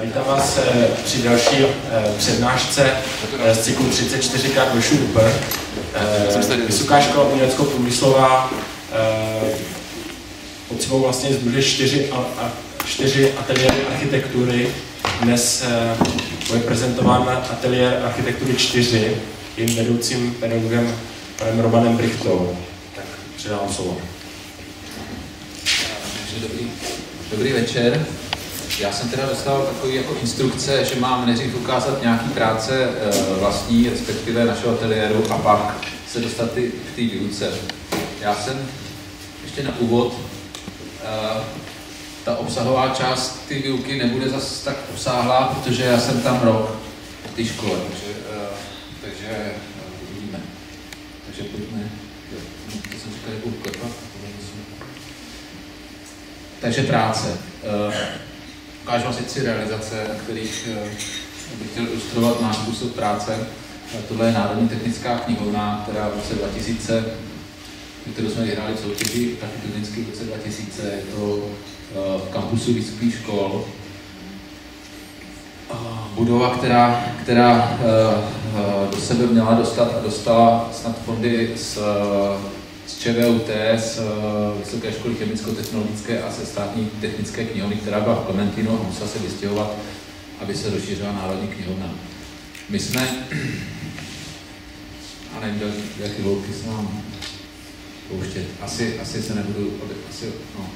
Vítám vás při další přednášce z cyklu 34x do ŠUP. Vysoká škola umělecko-průmyslová pod sebou vlastně sdružuje čtyři ateliéry architektury. Dnes bude prezentován ateliér architektury 4, jejím vedoucím pedagogem panem Romanem Brichtou. Tak předávám slovo. Dobrý večer. Já jsem teda dostal takový jako instrukce, že mám nejdřív ukázat nějaký práce vlastní, respektive našeho ateliéru, a pak se dostat k té výuce. Já jsem ještě na úvod, ta obsahová část té výuky nebude zase tak obsáhlá, protože já jsem tam rok v té škole, takže uvidíme. Takže pojďme, to jsem říkal, jako klepat. Takže práce. Ukážu vám si 3 realizace, na kterých bych chtěl ilustrovat náš způsob práce. Tohle je Národní technická knihovna, která v roce 2000, kterou jsme vyhráli v soutěži architektonicky v roce 2000, je to v kampusu vysokých škol. Budova, která do sebe měla dostat a dostala snad fondy z ČVUT, z Vysoké školy chemicko-technologické a ze státní technické knihovny, která byla v Klementínu a musela se vystěhovat, aby se rozšířila Národní knihovna. My jsme, a nevím, jaké volky se mám pouštět, asi se nebudu, no.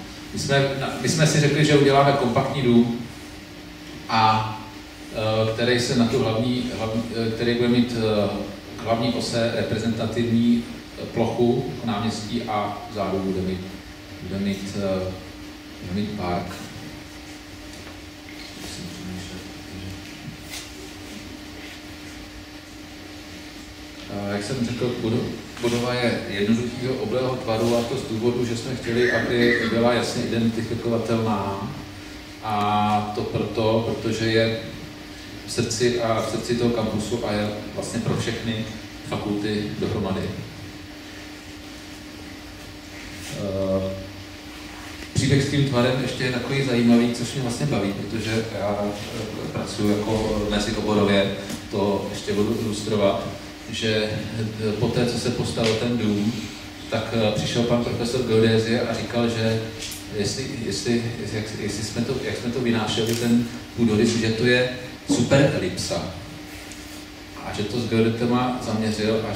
My jsme si řekli, že uděláme kompaktní dům, a který se na tu který bude mít k hlavní ose reprezentativní plochu náměstí a vzadu bude mít park. Jak jsem řekl, budova je jednoduchého oblého tvaru, a to z důvodu, že jsme chtěli, aby byla jasně identifikovatelná, a to protože je v srdci toho kampusu a je vlastně pro všechny fakulty dohromady. Příběh s tím tvarem ještě je takový zajímavý, což mě vlastně baví, protože já pracuji jako mezioborově, to ještě budu ilustrovat, že po té, co se postavil ten dům, tak přišel pan profesor geodézie a říkal, že jak jsme to vynášeli, ten půdorys, že to je super elipsa. A že to s geodetama zaměřil a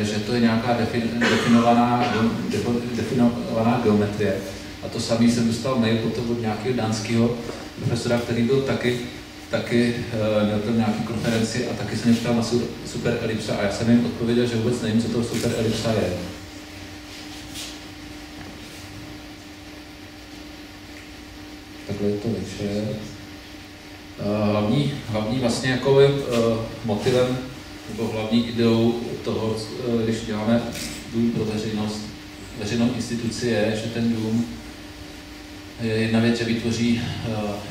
že to je nějaká definovaná geometrie. A to samý jsem dostal mail potom od nějakého dánského profesora, který byl taky měl tam nějaký konferenci a taky se mě ptal na super elipsa, a já jsem jim odpověděl, že vůbec nevím, co to super elipsa je. Takhle je to večer. Hlavní vlastně jako motivem nebo hlavní ideou toho, když děláme dům pro veřejnou instituci, je, že ten dům je jedna věc, že vytvoří,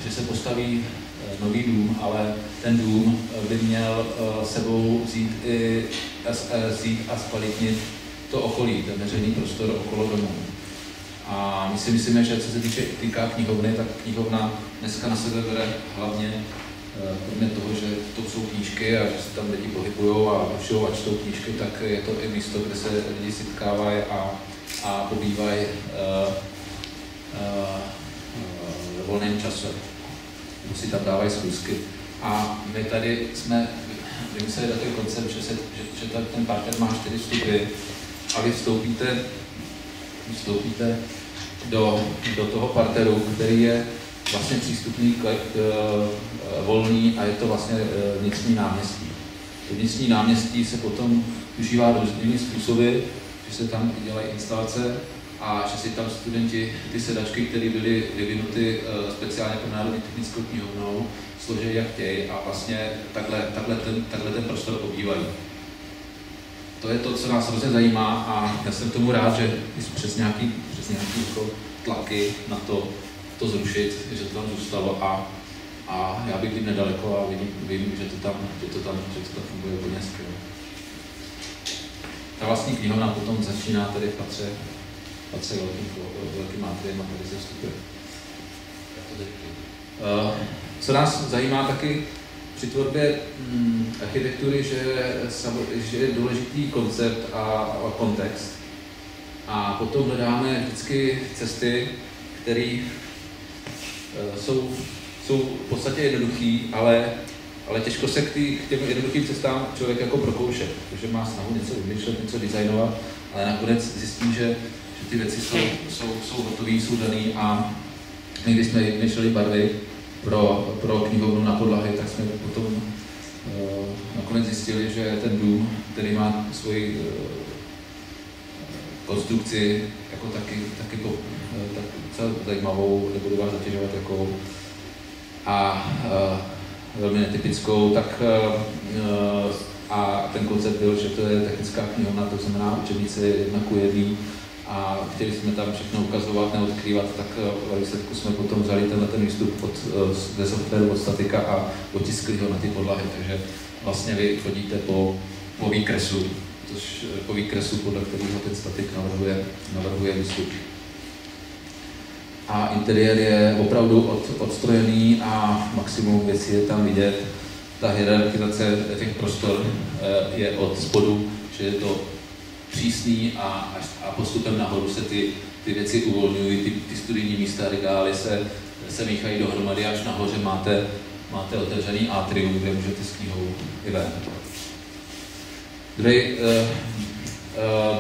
že se postaví nový dům, ale ten dům by měl sebou vzít a zkvalitnit to okolí, ten veřejný prostor okolo domu. A my si myslíme, že co se týká knihovny, tak knihovna dneska na sebe bere hlavně kromě toho, že to jsou knížky a že se tam lidi pohybujou a učou a čtou knížky, tak je to i místo, kde se lidi setkávají a pobývají ve volném čase. Nebo si tam dávají schůzky. A my tady jsme vymysleli takový koncept, že ten parter má 4 vstupy a vy vstoupíte do toho parteru, který je vlastně přístupný, volný, a je to vlastně vnitřní náměstí. To vnitřní náměstí se potom užívá různými způsoby, že se tam dělají instalace a že si tam studenti ty sedačky, které byly vyvinuty speciálně pro Národní technickou knihovnou, složí jak chtějí a vlastně takhle ten prostor obývají. To je to, co nás hrozně zajímá, a já jsem tomu rád, že přes nějaký jako tlaky na to zrušit, že to tam zůstalo, a já bych nedaleko a vím, že to tam funguje úplně skvěle. Ta vlastní knihovna potom začíná tady v patře velkým atriem a tady se vstupuje. Co nás zajímá taky při tvorbě architektury, že je důležitý koncept a kontext. A potom hledáme vždycky cesty, které jsou v podstatě jednoduchý, ale těžko se k těm jednoduchým cestám člověk jako prokouše, protože má snahu něco vymýšlet, něco designovat, ale nakonec zjistí, že ty věci jsou hotové, jsou dané a my, když jsme vymýšleli barvy pro knihovnu na podlahy, tak jsme potom nakonec zjistili, že ten dům, který má svoji konstrukci jako taky docela zajímavou, nebudu vás zatěžovat jako a velmi netypickou, tak a ten koncept byl, že to je technická knihovna, to znamená učebnice 1:1 a chtěli jsme tam všechno ukazovat, neodkrývat, tak ve výsledku jsme potom vzali ten výstup ze softwaru od Statika a otiskli ho na ty podlahy, takže vlastně vy chodíte po výkresu, podle kterého ten Statik navrhuje výstup. A interiér je opravdu odstrojený a maximum věcí je tam vidět. Ta hierarchizace těch prostor je od spodu, že je to přísný a postupem nahoru se ty věci uvolňují, ty studijní místa, regály se míchají dohromady, až nahoře máte otevřený atrium, kde můžete s knihou i ven.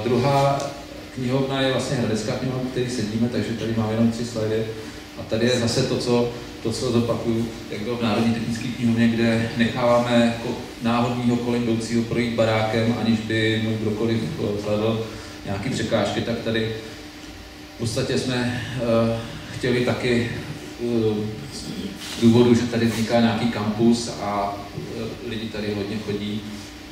Druhá knihovna je vlastně Hradecká knihovna, který sedíme, takže tady máme jenom 3 slajdy. A tady je zase to, co zopakuju, jak bylo v Národní technické knihovně, kde necháváme jako náhodného kolem jdoucího projít barákem, aniž by mu kdokoliv vzhledl nějaké překážky, tak tady v podstatě jsme chtěli taky z důvodu, že tady vzniká nějaký kampus a lidi tady hodně chodí,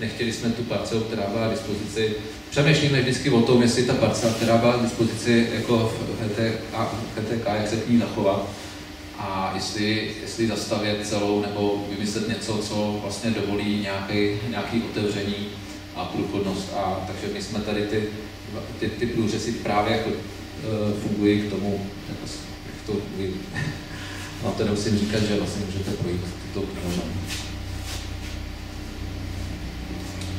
nechtěli jsme tu parcelu, která byla k dispozici. Přemýšlíme vždycky o tom, jestli ta parcela, která byla k dispozici jako v HTK, jak se k ní zachovat a jestli zastavět celou nebo vymyslet něco, co vlastně dovolí nějaké otevření a průchodnost. A takže my jsme tady ty průřezy právě jako fungují k tomu, jak to vy. No to nemusím říkat, že vlastně můžete projít tuto knihovnu.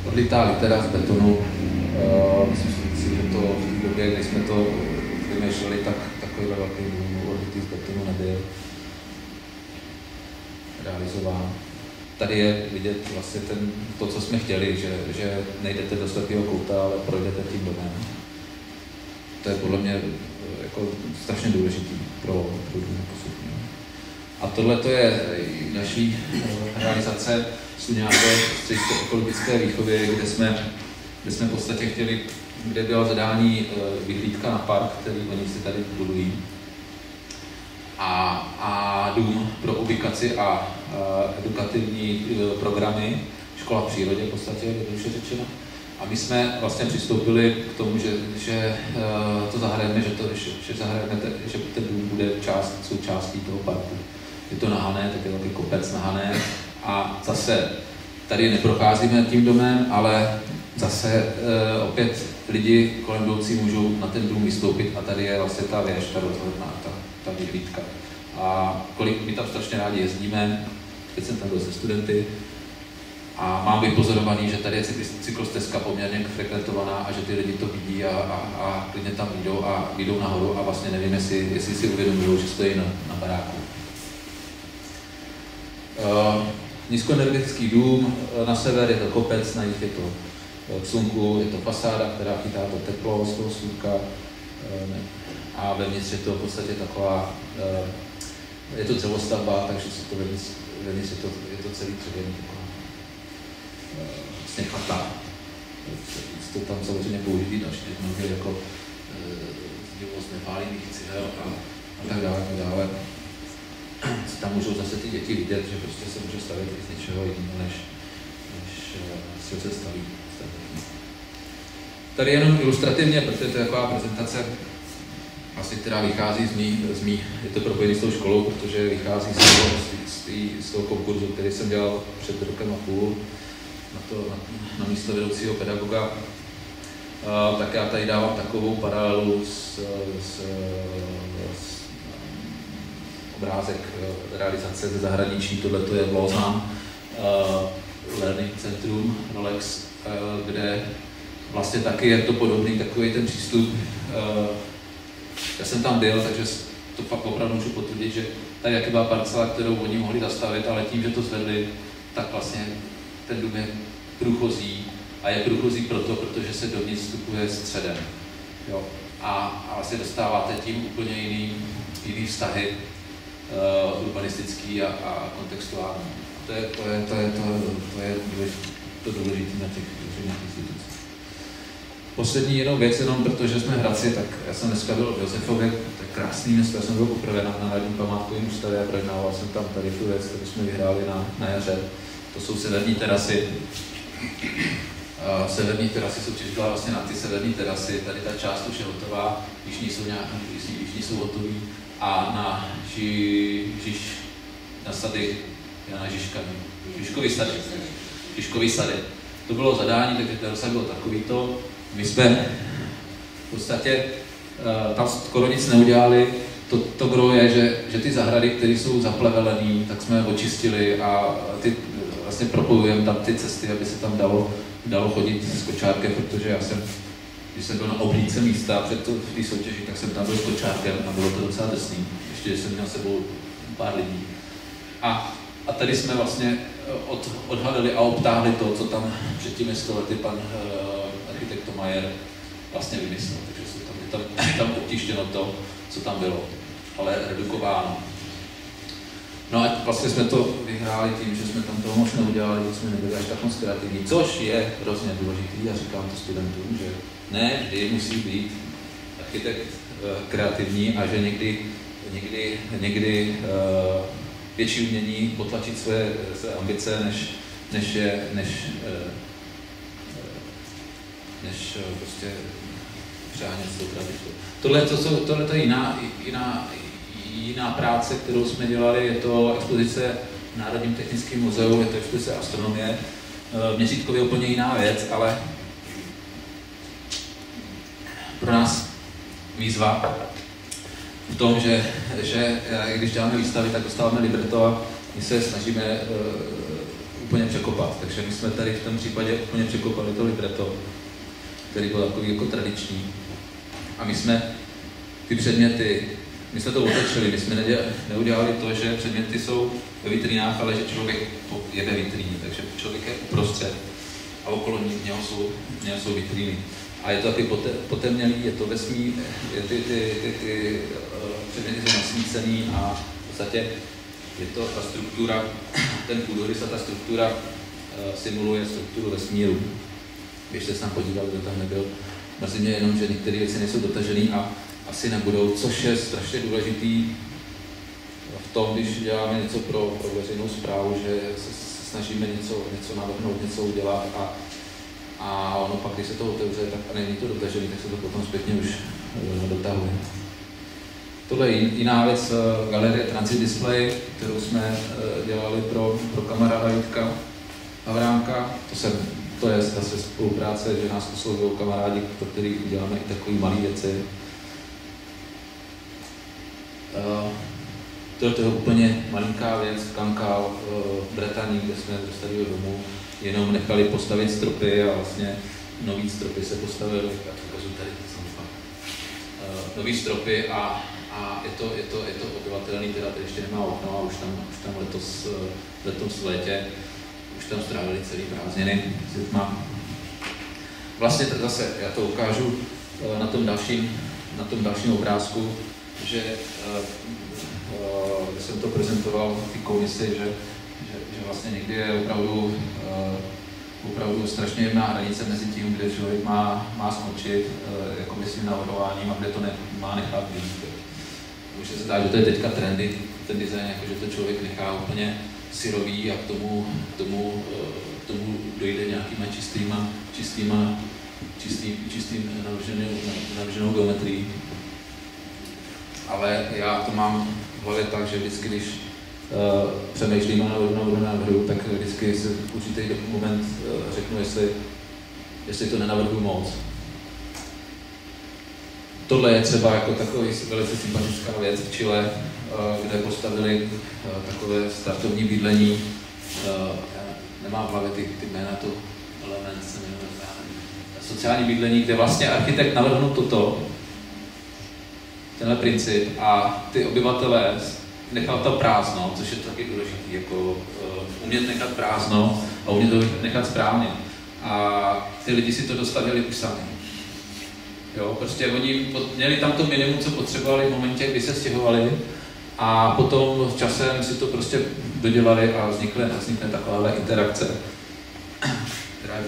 Odlitá litera z betonu. Myslím si, že to v době, kdy jsme to vymýšleli, tak takový velký dům odlitý z betonu nebyl realizován. Tady je vidět vlastně to, co jsme chtěli, že nejdete do slepého kouta, ale projdete tím domem. To je podle mě jako strašně důležitý pro dům posudně. A tohle to je naší realizace nějaké středisko ekologické výchovy, kde jsme v podstatě chtěli, kde bylo zadání vyhlídka na park, který oni si tady budují. A dům pro ubikaci a edukativní programy, škola v přírodě v podstatě, jednoduše řečeno. A my jsme vlastně přistoupili k tomu, že to zahrajeme, že ten dům bude součástí toho parku. Je to nahané, tak je velký kopec nahané. A zase tady neprocházíme tím domem, ale zase opět lidi kolem jdoucí můžou na ten dům vystoupit a tady je vlastně ta věž, ta rozhledná, ta vyhlídka. A my tam strašně rádi jezdíme, teď jsem tam byl se studenty a mám vypozorovaný, že tady je cyklostezka poměrně frekventovaná a že ty lidi to vidí a klidně tam jdou nahoru a vlastně nevím, jestli si uvědomují, že stojí na baráku. Nízkoenergetický dům, na sever je to kopec, na jih je to k slunku, je to fasáda, která chytá to teplo z toho slunka a vevnitř je to v podstatě taková, je to dřevostavba, takže to vevnitř je to celý dřevěný taková vlastně chata. To tam samozřejmě použitý další technologie jako zdivost nepálených cihel a tak dále. Tam můžou zase ty děti vidět, že prostě se může stavět i z něčeho jiného, než se staví. Tady jenom ilustrativně, protože to je taková prezentace, asi, která vychází je to propojený s tou školou, protože vychází z toho konkurzu, který jsem dělal před rokem a půl na místo vedoucího pedagoga. Tak já tady dávám takovou paralelu s obrázek realizace ze zahraničí, tohle je v Lausanne Learning Centrum Rolex, kde vlastně taky je to podobný takový ten přístup. Já jsem tam byl, takže to fakt opravdu můžu potvrdit, že tady jaké byla parcela, kterou oni mohli zastavit, ale tím, že to zvedli, tak vlastně ten dům je průchozí a je průchozí protože se dovnitř vstupuje středem. Jo. A vlastně dostáváte tím úplně jiný vztahy urbanistický a kontextuální. To je důležité na těch institucích. Poslední jednou věc, jenom protože jsme v Hradci, tak já jsem dneska byl v Josefově, to je krásný město, já jsem byl poprvé na Národním památkovém ústavě a projednával jsem tam tady tu věc, kterou jsme vyhráli na jaře. To jsou severní terasy. Severní terasy jsou přišla vlastně na ty severní terasy, tady ta část už je hotová, jižní jsou hotový a na sady, na Žižkový sady. To bylo zadání, takže ten rozsah byl takovýto. My jsme v podstatě tam skoro nic neudělali. To gro je, že ty zahrady, které jsou zaplevelené, tak jsme očistili a ty vlastně propojujeme tam ty cesty, aby se tam dalo chodit s kočárkem, protože když jsem byl na oblídce místa před té soutěži, tak jsem tam byl s kočárkem a bylo to docela drsný. Ještě jsem měl s sebou pár lidí. A tady jsme vlastně odhalili a obtáhli to, co tam před těmi 100 lety pan architekt Tomajer vlastně vymyslel. Takže tam obtištěno to, co tam bylo, ale redukováno. No a vlastně jsme to vyhráli tím, že jsme tam toho moc neudělali, že jsme nebyli až tak moc kreativní, což je hrozně důležitý a říkám to studentům, že ne vždy musí být architekt kreativní a že někdy větší umění potlačit své ambice, než prostě přehánět s tou tradicí. Tohle je jiná práce, kterou jsme dělali, je to expozice v Národním technickém muzeu, je to expozice astronomie. Měřítkově je úplně jiná věc, ale pro nás výzva v tom, že když děláme výstavy, tak dostáváme libreto a my se snažíme úplně překopat. Takže my jsme tady v tom případě úplně překopali to libreto, který byl takový jako tradiční. A my jsme ty předměty, my jsme to otočili, my jsme neudělali to, že předměty jsou ve vitrínách, ale že člověk je ve vitríně, takže člověk je uprostřed a okolo něho jsou vitríny. A je to taky potemnělý, je to vesmír, ty předměty jsou nasvícený a v podstatě je to ta struktura, ten půdorys a ta struktura simuluje strukturu vesmíru. Běžte se tam podívat, kdo tam nebyl. Mrzí mě jenom, že některé věci nejsou dotažené a asi nebudou, což je strašně důležitý v tom, když děláme něco pro veřejnou správu, že se snažíme něco navrhnout, něco udělat a ono pak, když se to otevře, tak a není to dotažený, tak se to potom zpětně už dotahuje. Tohle je jiná věc, galerie Transit Display, kterou jsme dělali pro kamaráda Vítka Havránka. To je zase spolupráce, že nás oslovují kamarádi, pro kterých děláme i takové malé věci. To je úplně malinká věc, Kankal v Bretaní, kde jsme ze starého domu jenom nechali postavit stropy a vlastně nový stropy se postavily, já to ukazuji tady, nový stropy a je to obyvatelný, teda tady ještě nemá okno a už tam letos v létě už tam strávili celý prázdniny s dětma. Vlastně zase, já to ukážu na tom dalším obrázku, že jsem to prezentoval v té komisi, že vlastně někdy je opravdu strašně jemná hranice mezi tím, kde člověk má skočit jakoby svým navrhováním a kde to má nechat být. Může se zdát, že to je teďka trendy, ten design, jako že to člověk nechá úplně syrový a k tomu dojde nějakýma čistým navrženou geometrií. Ale já to mám v hlavě tak, že vždycky, když přemýšlím na návrhu, tak vždycky si v určitý moment řeknu, jestli to nenavrhuji moc. Tohle je třeba jako takový velice sympatická věc v Chile. kde postavili takové startovní bydlení. Nemám v hlavě ty jména, to element se jmenuje sociální bydlení, kde vlastně architekt navrhnul tenhle princip a ty obyvatelé nechal to prázdno, což je taky důležité, jako umět nechat prázdno a umět to nechat správně. A ty lidi si to dostavili už sami. Jo, prostě oni měli tam to minimum, co potřebovali v momentě, kdy se stěhovali a potom časem si to prostě dodělali a vznikne takováhle interakce, která je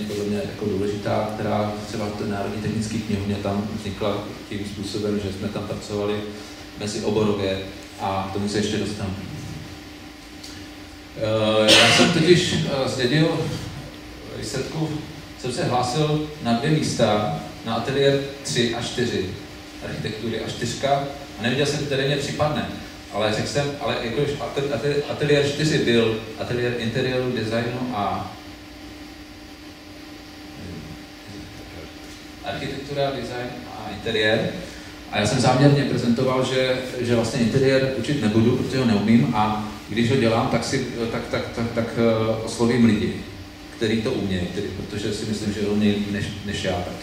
podle mě jako důležitá, která třeba v té Národní technické knihovně tam vznikla tím způsobem, že jsme tam pracovali mezioborově a k tomu se ještě dostanu. Já jsem totiž zdědil výsledku, jsem se hlásil na 2 místa, na ateliér 3 a 4 architektury a 4 a neviděl jsem, které mě připadne. Ale řekl jsem, ale jakož ateliér 4 byl ateliér interiéru, designu a architektura, design a interiér. A já jsem záměrně prezentoval, že vlastně interiér učit nebudu, protože ho neumím a když ho dělám, tak oslovím lidi, kteří to umějí, protože si myslím, že ho umějí líp než já. Tak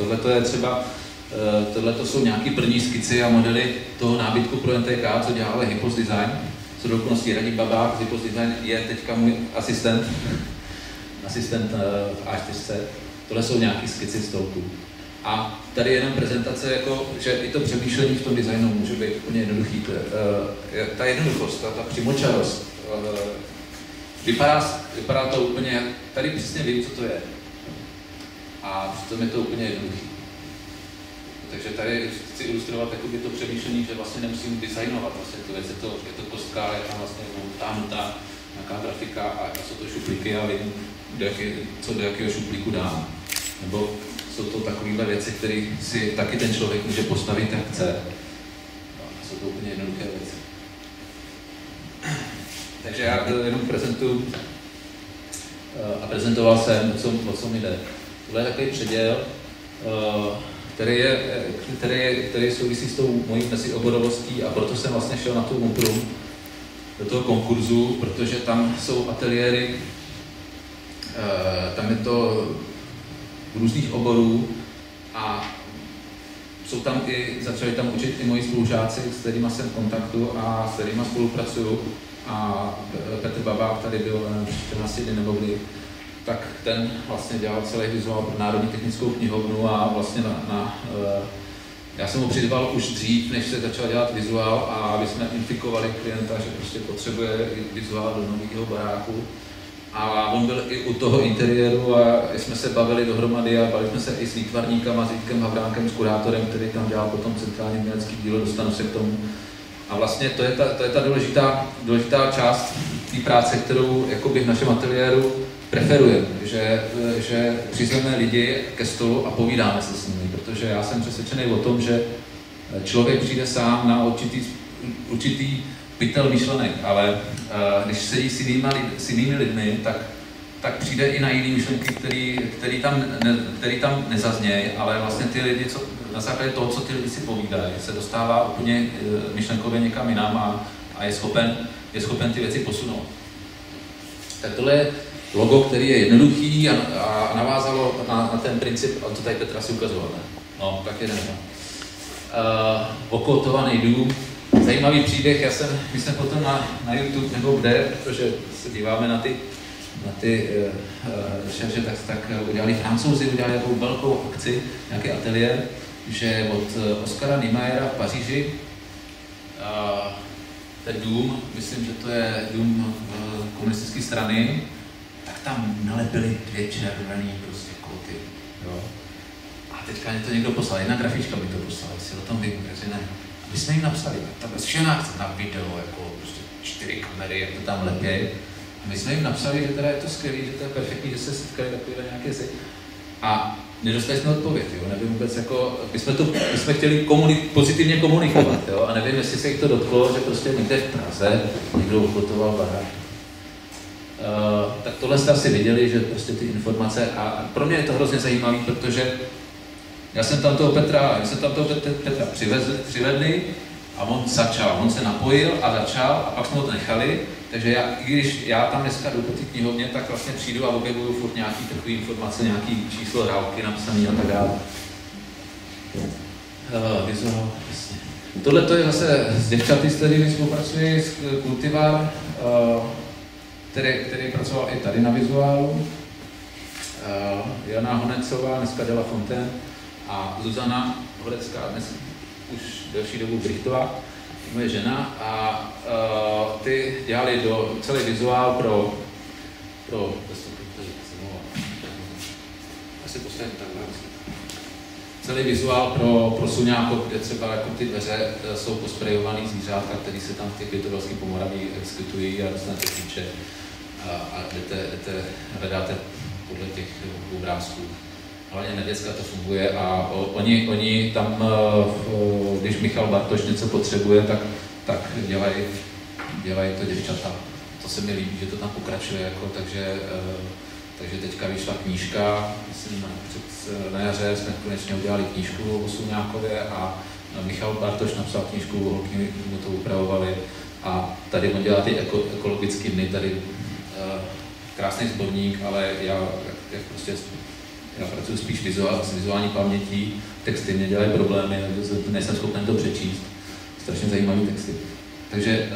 tohle jsou nějaké první skici a modely toho nábytku pro NTK, co dělal Hypos Design. Co do okolností Radim Babák, Hypos Design je teďka můj asistent v A4. Tohle jsou nějaké skici stolků. A tady je jenom prezentace, jako, že i to přemýšlení v tom designu může být úplně jednoduchý. Ta jednoduchost, ta přímočarost, vypadá to úplně, tady přesně vím, co to je. A přitom je to úplně jednoduchý. Takže tady chci ilustrovat jakoby to přemýšlení, že vlastně nemusím designovat vlastně tu věc, je to kostka, je tam vlastně vtáhnutá nějaká grafika a jsou to šuplíky a vím, co do jakého šuplíku dám. Nebo jsou to takovéhle věci, které si taky ten člověk může postavit, jak chce. Jsou to úplně jednoduché věci. Takže já jenom prezentuju a prezentoval jsem, o co mi jde. Tohle je takový předěl, který souvisí s tou mojí mezioborovostí a proto jsem vlastně šel na tu Mumprum, do toho konkurzu, protože tam jsou ateliéry, tam je to různých oborů a začali tam učit i moji spolužáci, s kterými jsem v kontaktu a s kterými spolupracuju. A Petr Babák tady byl 14 dny nebo kdy, tak ten vlastně dělal celý vizuál pro Národní technickou knihovnu a vlastně já jsem ho přizval už dřív, než se začal dělat vizuál a aby jsme infikovali klienta, že prostě potřebuje vizuál do nového baráku. A on byl i u toho interiéru a jsme se bavili dohromady a bavili jsme se i s výtvarníkama, s Vítkem Havránkem, s kurátorem, který tam dělal potom centrální umělecký dílo, dostanu se k tomu. A vlastně to je ta důležitá část té práce, kterou jakoby v našem ateliéru preferujeme, že přizveme lidi ke stolu a povídáme se s nimi, protože já jsem přesvědčený o tom, že člověk přijde sám na určitý pytel myšlenek, ale když sedí s jinými lidmi, tak přijde i na jiné myšlenky, který tam nezaznějí, ale vlastně ty lidi, na základě toho, co ty lidi si povídají, se dostává úplně myšlenkově někam jinam a je schopen ty věci posunout. Tak tohle je logo, který je jednoduchý a navázalo na ten princip, a to tady Petra si ukazoval, ne? No, tak jeden. Okotovaný dům. Zajímavý příběh, my jsme potom na YouTube nebo kde, protože se díváme na ty rešerše, tak Francouzi udělali takovou velkou akci, nějaký ateliér, že od Oskara Niemeyera v Paříži ten dům, myslím, že to je dům komunistické strany, tak tam nalepili 2 červený prostě koty. Jo. A teďka mě to někdo poslal, jedna grafička mi to poslala, jestli o tom vím, že ne. My jsme jim napsali, ta bezšená chce na video, jako prostě 4 kamery, jak to tam lepějí. A my jsme jim napsali, že teda je to skvělý, že to je perfektní, že se setkali takové nějaké si. A nedostali jsme odpověď, jo, nevím vůbec jako, my jsme chtěli pozitivně komunikovat, jo, a nevím, jestli se jich to dotklo, že prostě někde v Praze někdo uchotoval barák. Tak tohle jste asi viděli, že prostě ty informace, a pro mě je to hrozně zajímavé, protože já jsem tam toho Petra přivedli A on se napojil a začal a pak jsme ho nechali, takže i když já tam dneska jdu po té knihovně, tak vlastně přijdu a objevuju furt nějaký takový informace, nějaký číslo hrálky napsaný a tak dále. Vizuál, jasně. Tohle to je zase z děvčaty, s kterými spolupracuji s Kultivar, který pracoval i tady na vizuálu. Jana Honecová, dneska Dela Fontaine, a Zuzana Horecká, dnes už delší dobu Brichtová, moje žena, a ty dělali celý vizuál pro celý vizuál pro Suňákov, kde třeba jako ty dveře jsou posprejovaný zvířátka, který se tam v těch Květovelských Pomoraví exekutují a dostanete klíče a hledáte podle těch obrázků. Hlavně na děcka to funguje a oni tam, když Michal Bartoš něco potřebuje, tak dělají to děvčata. To se mi líbí, že to tam pokračuje, jako, takže teďka vyšla knížka, myslím, na jaře jsme konečně udělali knížku o Suňákově a Michal Bartoš napsal knížku, holky mu to upravovali a tady on dělá ty ekologické dny, tady krásný sborník, ale já pracuji spíš s vizuální pamětí, texty mě dělají problémy, nejsem schopen to přečíst, strašně zajímavé texty. Takže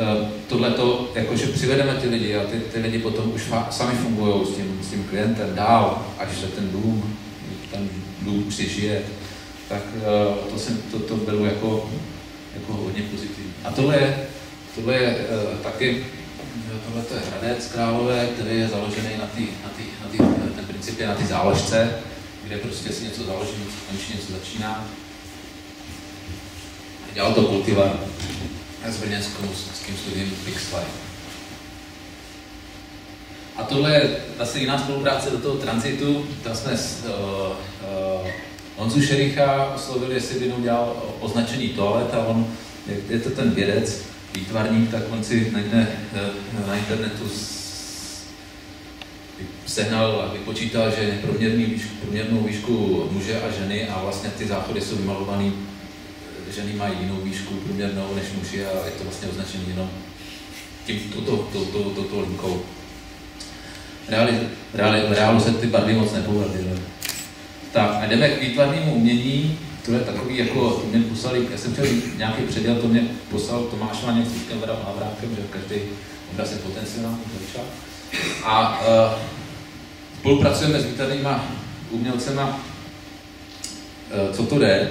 tohleto, jakože přivedeme ty lidi a ty lidi potom už sami fungují s tím klientem dál, až se ten dům přežije, tak to bylo jako hodně pozitivní. A tohle je taky, tohle je Hradec Králové, který je založený ten princip je na té záložce, kde prostě si něco založí, konečně něco začíná. Dělal to Kultivar s brněnskou studiem Pixfly. A tohle je zase jiná spolupráce do toho transitu. Tam jsme Honzu Šericha oslovili, jestli by dělal označení toalet a on, je to ten vědec, výtvarník, tak on si najde na internetu sehnal a vypočítal, že průměrnou výšku muže a ženy a vlastně ty záchody jsou vymalované, ženy mají jinou výšku průměrnou než muži a je to vlastně označené jenom touto linkou. V reálu se ty barvy moc nepovedly. Tak a jdeme k výtvarnému umění. To je takový, jako mě poslali, já jsem chtěl nějaký předěl, to mě poslal Tomáš Vaněk s Vítkem Havrákem, že každý obraz je potenciální. A spolupracujeme s výtvarnýma umělcema, co to jde.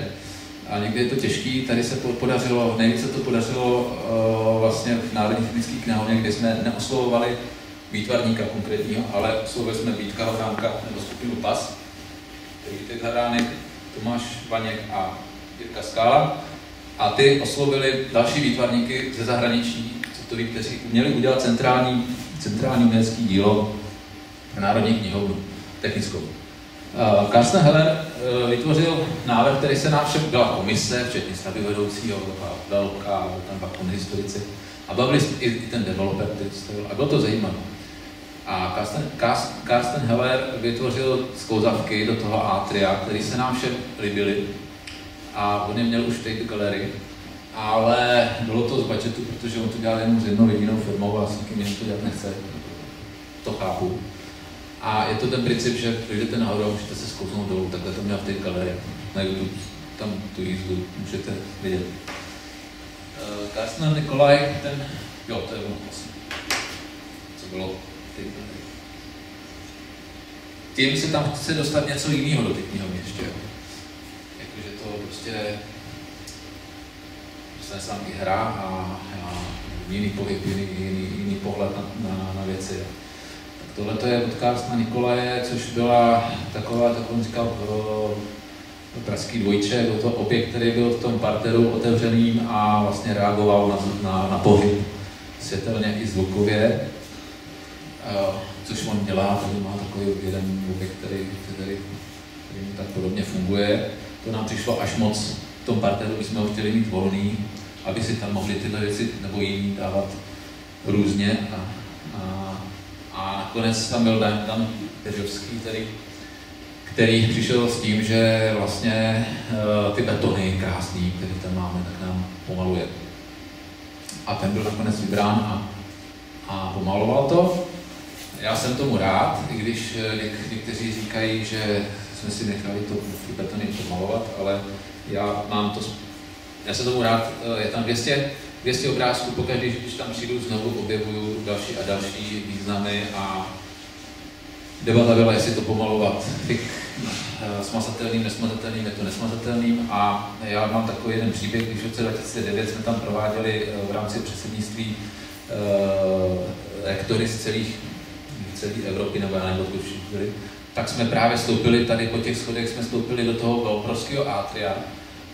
A někdy je to těžký, tady se podařilo, nejvíce to podařilo vlastně v Národní technické knihovně, kde jsme neoslovovali výtvarníka konkrétního, ale oslovili jsme Vítka Havránka nebo skupinu PAS, Vítek Havránek, Tomáš Vaněk a Jirka Skála. A ty oslovili další výtvarníky ze zahraničí, kteří měli udělat centrální umělecké dílo na Národní knihovnu technickou. Carsten Heller vytvořil návrh, který se nám všem byla komise, včetně stavbyvedoucího, velká, tam pak historici. A bavili i ten developer, který stavil. A bylo to zajímavé. A Carsten Heller vytvořil sklouzavky do toho atria, který se nám všem líbily. A on je měl už v té galerii. Ale bylo to z budgetu, protože on to dělal jenom s jednou jedinou firmou a s nikým jiným to dělat nechce. To chápu. A je to ten princip, že dojdete nahoru a můžete se zkousnout dolů, takhle to měl v té galerii. Na YouTube, tam tu jízdu můžete vidět. Carsten Nikolaj, to je ono vlastně. Co bylo v té galerii. Tím se tam chce dostat něco jiného do té knihovny ještě. Jakože to prostě sám i hra a jiný pohyb, jiný pohled na věci. Tak tohle to je od Carstena Nikolaje, což byla taková, tak on říkal, pražský dvojček, byl to objekt, který byl v tom parteru otevřeným a vlastně reagoval na pohyb světelně i zvukově, což on dělá, takže má takový jeden objekt, který tak podobně funguje. To nám přišlo až moc v tom parteru, my jsme ho chtěli mít volný, aby si tam mohli tyhle věci nebo jiný dávat různě. A nakonec tam byl Dan Peřovský, který přišel s tím, že vlastně ty betony krásný, které tam máme, tak nám pomaluje. a ten byl nakonec vybrán a pomaloval to. Já jsem tomu rád, i když někteří říkají, že jsme si nechali to betony pomalovat, ale já jsem tomu rád, je tam 200 obrázků, pokaždé, když tam přijdu, znovu objevuju další a další významy a debata byla, jestli to pomalovat smazatelným, nesmazatelným, je to nesmazatelným a já mám takový jeden příběh, když v roce 2009 jsme tam prováděli v rámci předsednictví rektory z celé Evropy, nebo já nevím, odkud všichni byli, tak jsme právě stoupili tady po těch schodech, jsme stoupili do toho obrovského atria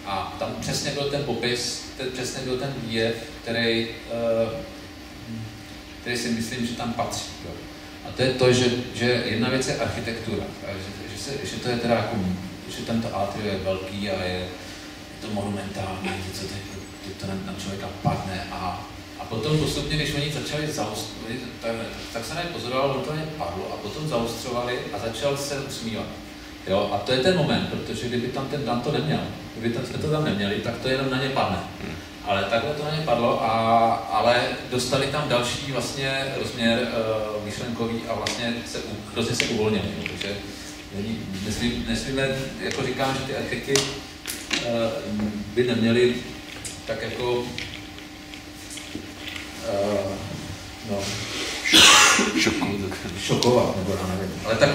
a tam přesně byl ten popis, přesně byl ten výjev, který si myslím, že tam patří. Jo. A to je to, že jedna věc je architektura, že to je teda jako, že tento atrio je velký a je to monumentální, to na člověka padne a potom postupně, když oni začali zaostřovat, tak se nepozoroval, on to padlo a potom zaostřovali a začal se usmívat. Jo, a to je ten moment, protože kdyby tam ten Dan to neměl, jsme to tam neměli, tak to jenom na ně padne. Ale takhle to na ně padlo, ale dostali tam další vlastně rozměr myšlenkový a vlastně hrozně se uvolnili. Takže nesmíme, jako říkám, že ty architekty by neměli tak jako šokovat, nebo já nevím. Ale tak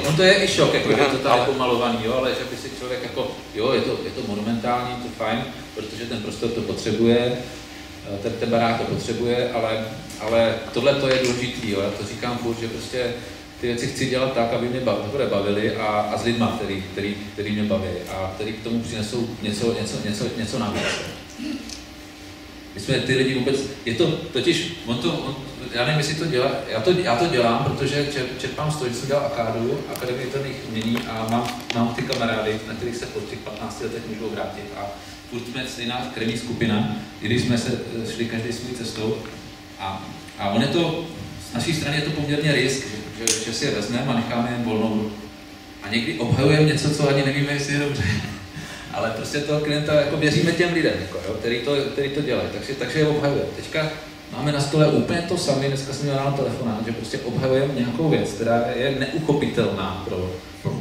on to je i šok, jako je to tady pomalovaný, jo, ale že by si člověk jako, jo, je to monumentální, to fajn, protože ten prostor to potřebuje, ten barák to potřebuje, ale tohle to je důležitý, jo, já to říkám furt, že prostě ty věci chci dělat tak, aby mě bavily a s lidma, který mě baví a který k tomu přinesou něco navíc. My jsme ty lidi vůbec, je to totiž, já nevím, jestli to dělá, já to dělám, protože čerpám z toho, že jsem dělal Akademii výtvarných umění a mám ty kamarády, na kterých se po těch 15 letech můžu obrátit a furt jsme stejná krevní skupina, i když jsme se šli každý svou cestou a on je to, z naší strany je to poměrně risk, že si je vezmeme a necháme jen volnou a někdy obhajujeme něco, co ani nevíme, jestli je dobře. Ale prostě toho klienta jako věříme těm lidem, jako, jo, který to dělají, takže je obhajuje. Teďka máme na stole úplně to samé, dneska jsem měl ráno telefonát, že prostě obhajujeme nějakou věc, která je neuchopitelná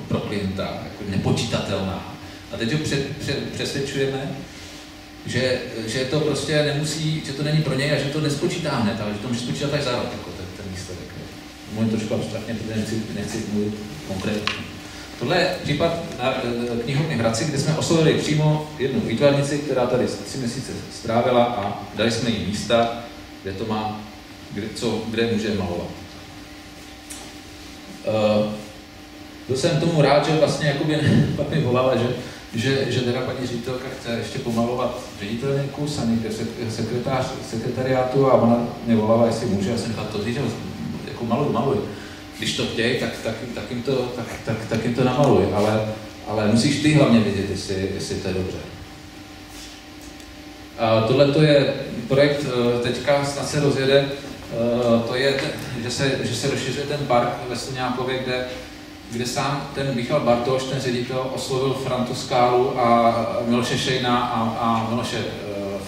pro klienta, jako nepočítatelná. A teď ho přesvědčujeme, že to prostě nemusí, že to není pro něj a že to nespočítáme, ale že to může spočítat až za rok, jako ten výsledek. Mluvím trošku abstraktně, protože nechci mluvit konkrétně. Tohle je případ na knihovně v Hradci, kde jsme oslovili přímo jednu výtvarnici, která tady 3 měsíce strávila a dali jsme jí místa, kde to má, kde může malovat. Byl jsem tomu rád, že vlastně jakoby pak mi volala, že teda paní ředitelka chce ještě pomalovat ředitelný kus a někde sekretariátu a ona mě volala, jestli může, já jsem říkal, to říct, jako maluj. Když to chtějí, tak jim to namaluj, ale musíš ty hlavně vědět, jestli to je dobře. Tohle to je projekt, teďka snad se rozjede, to je, že se rozšiřuje ten park ve Sluňákově, kde sám ten Michal Bartoš, ten ředitel, oslovil Frantu Skálu a Miloše Šejna a Miloše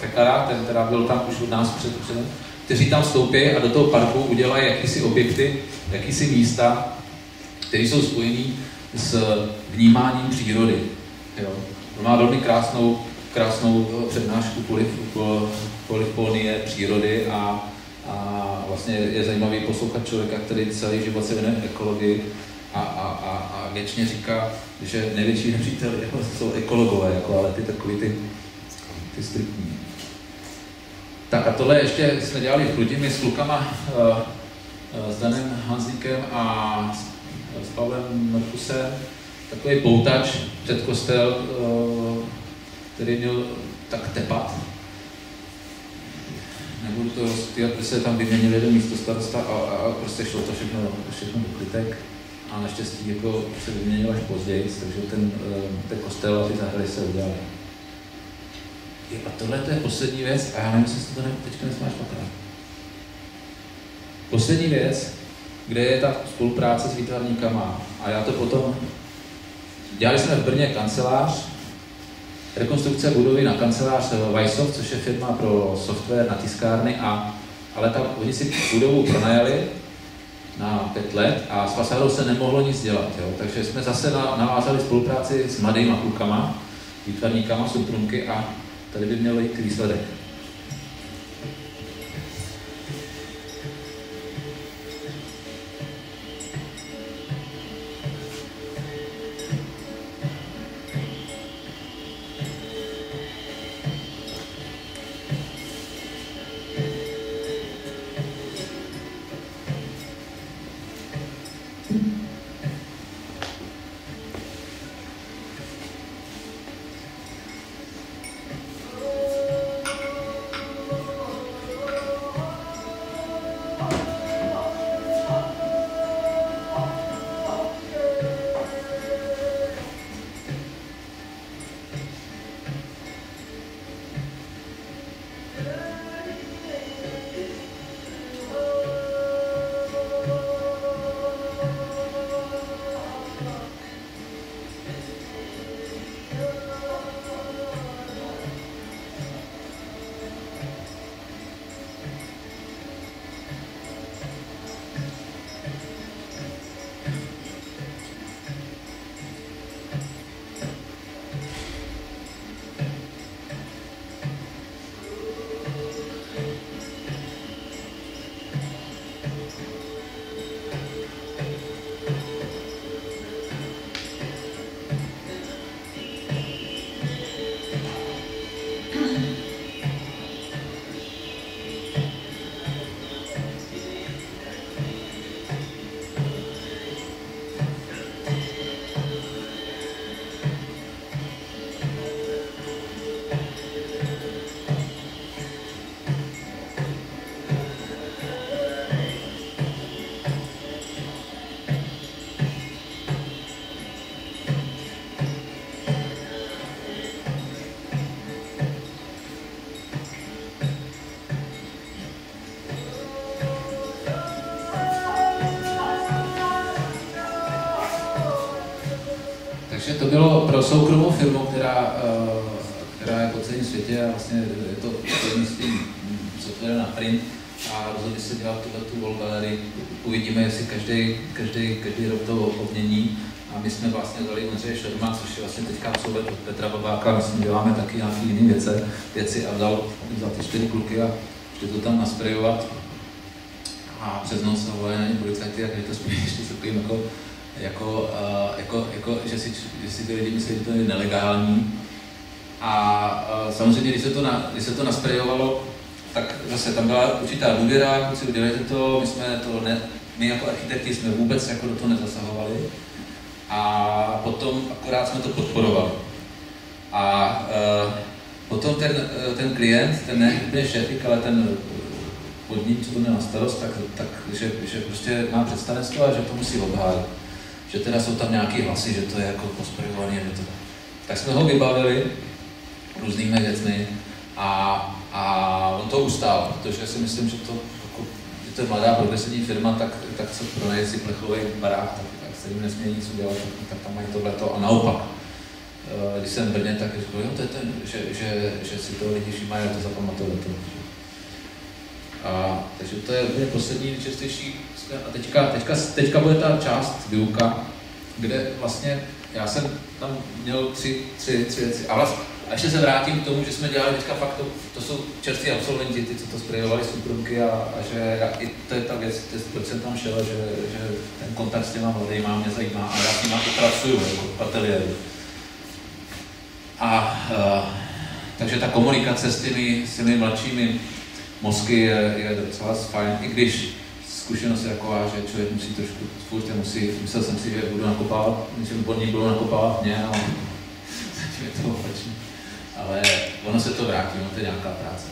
Fekara, ten teda byl tam už od nás předem, kteří tam vstoupí a do toho parku udělají jakýsi objekty, jakýsi místa, které jsou spojené s vnímáním přírody. Jo. On má velmi krásnou přednášku polyfonie přírody a vlastně je zajímavý poslouchat člověka, který celý život se věnuje ekologii a věčně říká, že největší nepřítel jsou ekologové, jako, ale ty takový ty striktní. Tak a tohle ještě jsme dělali v Chrudimi s klukama, s Danem Hanzlíkem a s Pavlem Merkusem, takový poutač před kostel, který měl tak tepat. Nebudu to rozstývat, protože se tam vyměnil jeden místo starosta a prostě šlo to všechno do klitek. A naštěstí jako se vyměnil až později, takže ten kostel a ty zahrady se udělali. A tohle to je poslední věc, a já nevím, jestli to teďka nesmáš patrát. Poslední věc, kde je ta spolupráce s výtvarníkama, a já to potom, dělali jsme v Brně kancelář, rekonstrukce budovy na kancelář Weissov, což je firma pro software na tiskárny, ale tam oni si budovu pronajali na 5 let a s fasádou se nemohlo nic dělat. Jo? Takže jsme zase navázali spolupráci s mladýma klukama, výtvarníkama, soukromky a tady by měl jít výsledek. Takže to bylo pro soukromou firmu, která je po celém světě a vlastně je to prostřednictvím software na print a rozhodli se dělat tu wall galerii. Uvidíme, jestli každý rok to obmění. A my jsme vlastně dali Ondřeje Šerma, což je vlastně teďka absolvent od Petra Babáka, my jsme děláme taky nějaké jiné věci a dal za ty 4 kluky a šli to tam nasprejovat. A přes noc a volali na ně policajty, jak je to spíš takovým že si ty lidi myslí, že to je nelegální. A samozřejmě, když se to nasprejovalo, tak zase tam byla určitá důvěra, kluci udělali to, my jako architekti jsme vůbec jako do toho nezasahovali. A potom akorát jsme to podporovali. A potom ten klient, ten ne šéfik, ale ten podnik, co to měl na starost, že prostě má představenstvo a že to musí obhájit. Že teda jsou tam nějaké hlasy, že to je jako posprejované, že to. Tak jsme ho vybavili různými věcmi a on to ustál, protože si myslím, že to je mladá progresivní firma, tak se pronaje si plechový barák, tak se jim nesmí nic udělat, tak tam mají tohleto. A naopak, když jsem v Brně, tak říkal, jo, to je ten, že si toho lidi všimají a to zapamatovali. Takže to je úplně poslední nejčastější. A teďka bude ta část výuka, kde vlastně já jsem tam měl tři věci. A ještě se vrátím k tomu, že jsme dělali teďka fakt, to jsou čerství absolventi, ty, co to sprejovali soukromky a že i to je ta věc, proč jsem tam šel, že ten kontakt s těma mladýma mě zajímá a já s nima i pracuju jako v ateliéru. Takže ta komunikace s těmi mladšími mozky je docela fajn, i když zkušenost je taková, že člověk musí trošku furt, myslel jsem si, že budu nakopávat, že odborník budou nakopávat mě, ale zatím je to opačně. Ale ono se to vrátí, ono to je nějaká práce.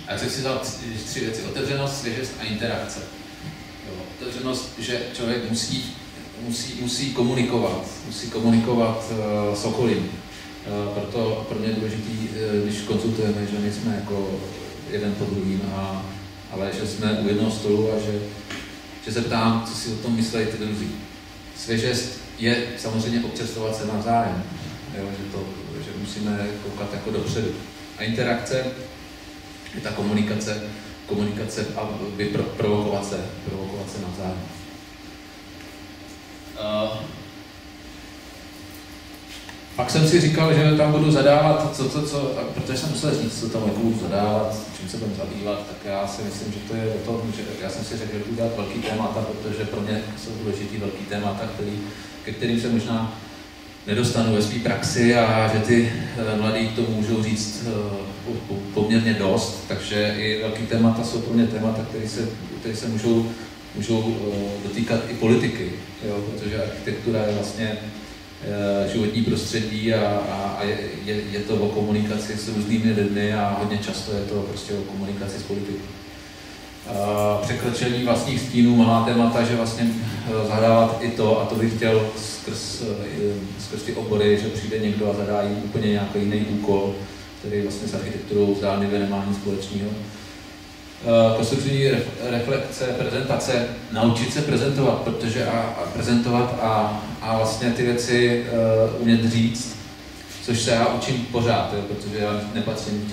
A já chci si vzít 3 věci. Otevřenost, svěžest a interakce. Jo, otevřenost, že člověk musí komunikovat s okolím. Proto pro mě je důležitý, když konzultujeme, že nejsme jako jeden po druhým, ale že jsme u jednoho stolu a že se ptám, co si o tom myslejí ty druzí. Svěžest je samozřejmě občerstvovat se navzájem, jo, že musíme koukat jako dopředu. A interakce je ta komunikace a provokovace navzájem. Pak jsem si říkal, že tam budu zadávat, protože jsem musel říct, co tam jako budu zadávat, čím se budu zabývat, tak já si myslím, že to je o tom, že já jsem si řekl, že budu dělat velký témata, protože pro mě jsou důležitý velký témata, ke kterým se možná nedostanu ve své praxi a že ty mladí k tomu můžou říct poměrně dost, takže i velký témata jsou pro mě témata, které se můžou dotýkat i politiky, jo, protože architektura je vlastně životní prostředí a je to o komunikaci s různými lidmi a hodně často je to prostě o komunikaci s politiky. Překročení vlastních stínů, malá témata, že vlastně zadávat i to, a to bych chtěl skrz ty obory, že přijde někdo a zadá jim úplně nějaký jiný úkol, který vlastně s architekturou zdánlivě nemá nic společného. Konstrukční reflexe, prezentace, naučit se prezentovat, prezentovat a vlastně ty věci umět říct, což se já učím pořád, jo, protože já nepatřím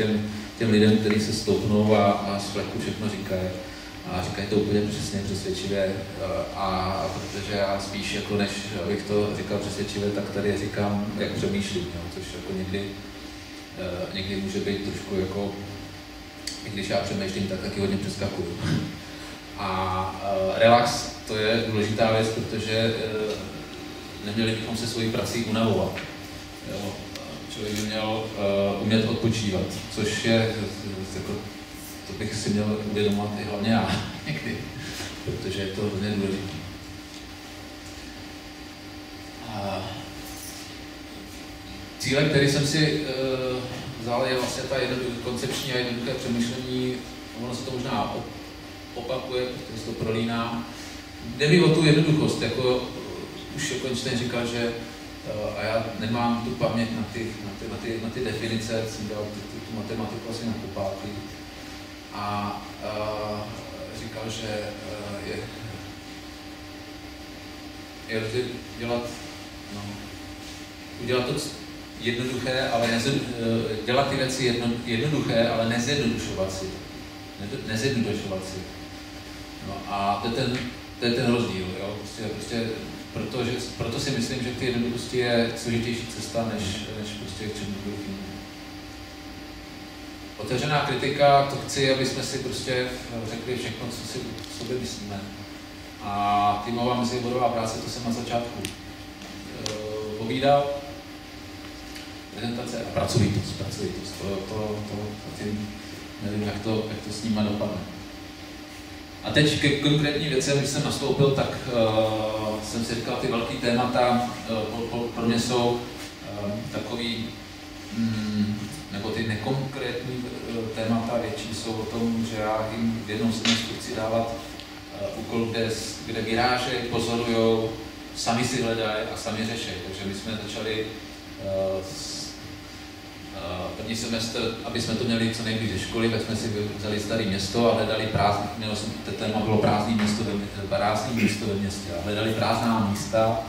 těm lidem, kteří se stoupnou a z fleku všechno říkají. A říkají to úplně přesně, přesvědčivě, a protože já spíš jako než abych to říkal přesvědčivě, tak tady říkám, jak přemýšlím, jo, což jako někdy může být trošku jako, i když já přemýšlím, tak taky hodně přeskakuju. A relax, to je důležitá věc, protože neměli bychom se svojí prací unavovat. Jo. Člověk by měl umět odpočívat, což je, jako, to bych si měl uvědomovat i hlavně já někdy, protože je to hodně důležité. Cíle, který jsem si vzal, je vlastně ta koncepční a jednoduché přemýšlení. Ono se to možná opakuje, protože se to prolíná. Jde mi o tu jednoduchost, jako už jako Einstein říkal, že a já nemám tu paměť na ty definice, jsem dělal tu matematiku asi na kopálky. A říkal, že je udělat to jednoduché, ale dělat ty věci jednoduché, ale nezjednodušovat si. No a to je ten rozdíl, jo? Prostě proto si myslím, že k té jednoduchosti je složitější cesta, než prostě k čemukoliv jinému. Otevřená kritika, to chci, aby jsme si prostě řekli všechno, co si o sobě myslíme. A týmová mezioborová práce, to jsem na začátku povídal. Prezentace a pracovitost. Nevím, jak to s nima dopadne. A teď ke konkrétní věcem, když jsem nastoupil, tak jsem si říkal, ty velký témata pro mě jsou takový, nebo ty nekonkrétní témata větší jsou o tom, že já jim v jednom semestru chci dávat úkol, kde vyrážejí, pozorujou, sami si hledají a sami řeší. Takže my jsme začali první semestr, aby jsme to měli co nejblíž ze školy, tak jsme si vzali staré město a hledali prázdné, téma bylo prázdné město ve městě a hledali prázdná místa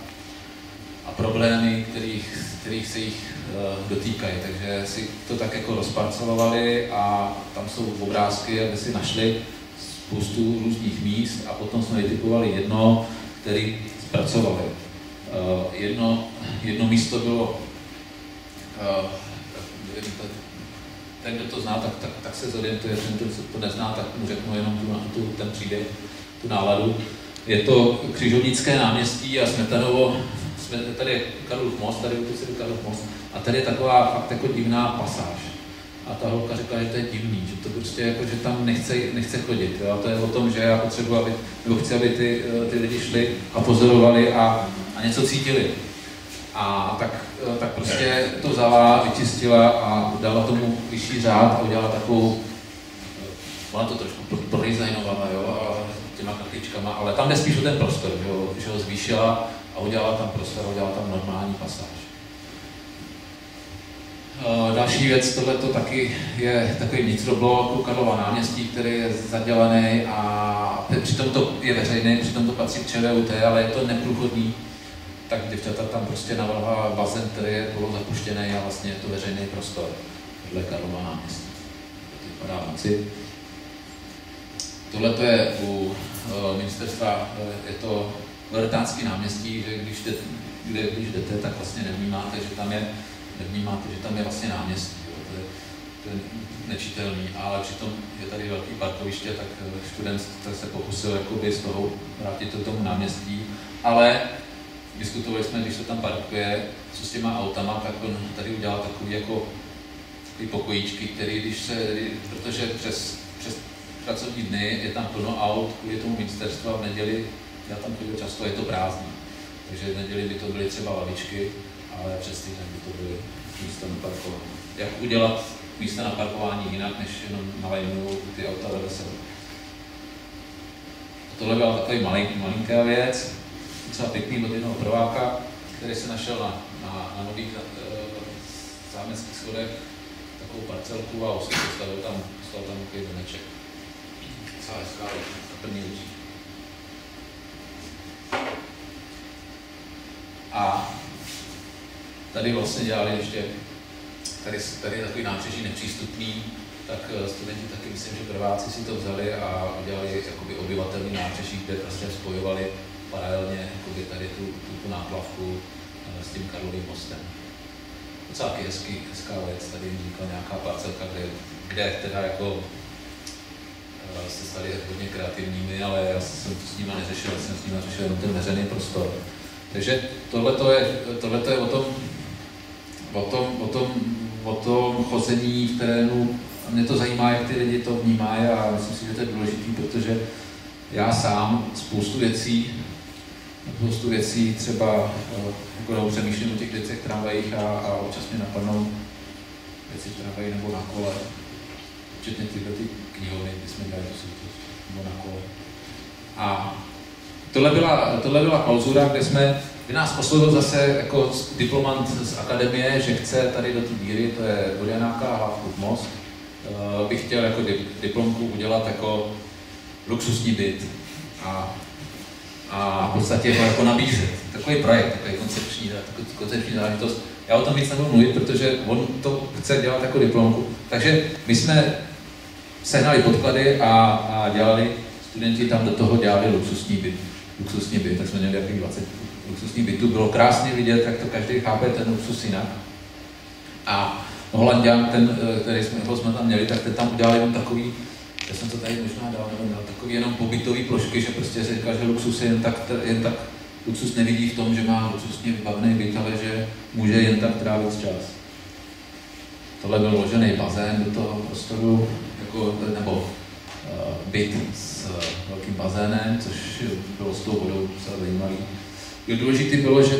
a problémy, kterých se jich dotýkají. Takže si to tak jako rozparcelovali a tam jsou obrázky, aby si našli spoustu různých míst a potom jsme vytipovali jedno, který zpracovali. Jedno místo bylo ten, kdo to zná, tak se zorientuje, ten, kdo to nezná, tak mu řeknu jenom ten příběh, tu náladu. Je to Křižovnické náměstí a Smetanovo, tady je Karlův most, tady je Karlův most, a tady je taková fakt jako divná pasáž. A ta holka řekla, že to je divný, že to prostě jako, že tam nechce chodit. Jo? A to je o tom, že já potřebuji, chci, aby ty lidi šli a pozorovali a něco cítili. A tak prostě to vzala, vyčistila a dala tomu vyšší řád a udělala takovou, ona to trošku prodizajnovala, jo, těma kartičkama, ale tam jde spíš o ten prostor, že ho zvýšila a udělala tam prostor, udělala tam normální pasáž. Další věc, tohleto taky je takový vnitroblok Karlova náměstí, který je zadělaný a přitom to je veřejný, přitom to patří k ČVUT, ale je to neprůchodný. tak děvčata tam prostě navrhla bazén, který je polozapuštěný a vlastně je to veřejný prostor vedle Karlova náměstí. To vypadá moci. Tohle to je u ministerstva, je to Loretánský náměstí, že když jdete, tak vlastně nevnímáte, že tam je vlastně náměstí. Jo. To je nečitelný, ale přitom je tady velký parkoviště, tak student se pokusil jakoby z toho vrátit do tomu náměstí, ale diskutovali jsme, když se tam parkuje, co s těma autama, tak on tady udělal takový pokojíčky, který protože přes pracovní dny je tam plno aut, kvůli tomu ministerstva v neděli, já tam chodil často, je to prázdný. Takže v neděli by to byly třeba lavičky, ale přes týden by to byly místa na parkování. Jak udělat místa na parkování jinak, než jenom nalajnují ty auta vedle sebe. Tohle byla takový malinká věc, docela pěkný od jednoho prváka, který se našel na nových zámeckých schodech takovou parcelku a postavil tam takový domeček. Celé skály na první učí. A tady vlastně dělali ještě, tady je takový nábřeží nepřístupný, tak studenti taky myslím, že prváci si to vzali a udělali jakoby obyvatelný nábřeží, kde prostě spojovali paralelně jakoby tady tu náplavku s tím Karlovým mostem. Docela hezká věc, tady vznikla nějaká parcelka, kde teda jako se stali hodně kreativními, ale já jsem to s nimi neřešil, jsem s nimi řešil jenom ten veřejný prostor. Takže tohle je o tom chození v terénu. A mě to zajímá, jak ty lidi to vnímají a myslím si, že to je důležitý, protože já sám spoustu věcí třeba jako přemýšlím o těch věcech tramvajích a občas mě napadnou věci tramvají nebo na kole. Včetně tyhle knihovny, kdy jsme dělali tu soutěž, nebo na kole. A tohle byla klauzura, kde nás oslovil zase jako diplomant z akademie, že chce tady do té díry, to je Vodňanáka a Hlávkův most, bych chtěl jako diplomku udělat jako luxusní byt a v podstatě ho jako nabízet. Takový projekt, takový koncepční záležitost. Já o tom víc nebudu mluvit, protože on to chce dělat jako diplomku. Takže my jsme sehnali podklady a dělali, studenti tam do toho dělali luxusní byt, tak jsme měli jakých 20 luxusních bytů. Bylo krásně vidět, jak to každý chápe ten luxus jinak. A Holanďan, kterého jsme tam měli, tak ten tam udělal jenom takový, já jsem to tady možná dal, takový jenom pobytový plošky, že prostě se říká, že luxus je jen tak luxus nevidí v tom, že má luxusně vybavený byt, ale že může jen tak trávit čas. Tohle byl vložený bazén do toho prostoru, nebo byt s velkým bazénem, což bylo s tou vodou docela zajímavý. Důležité bylo, že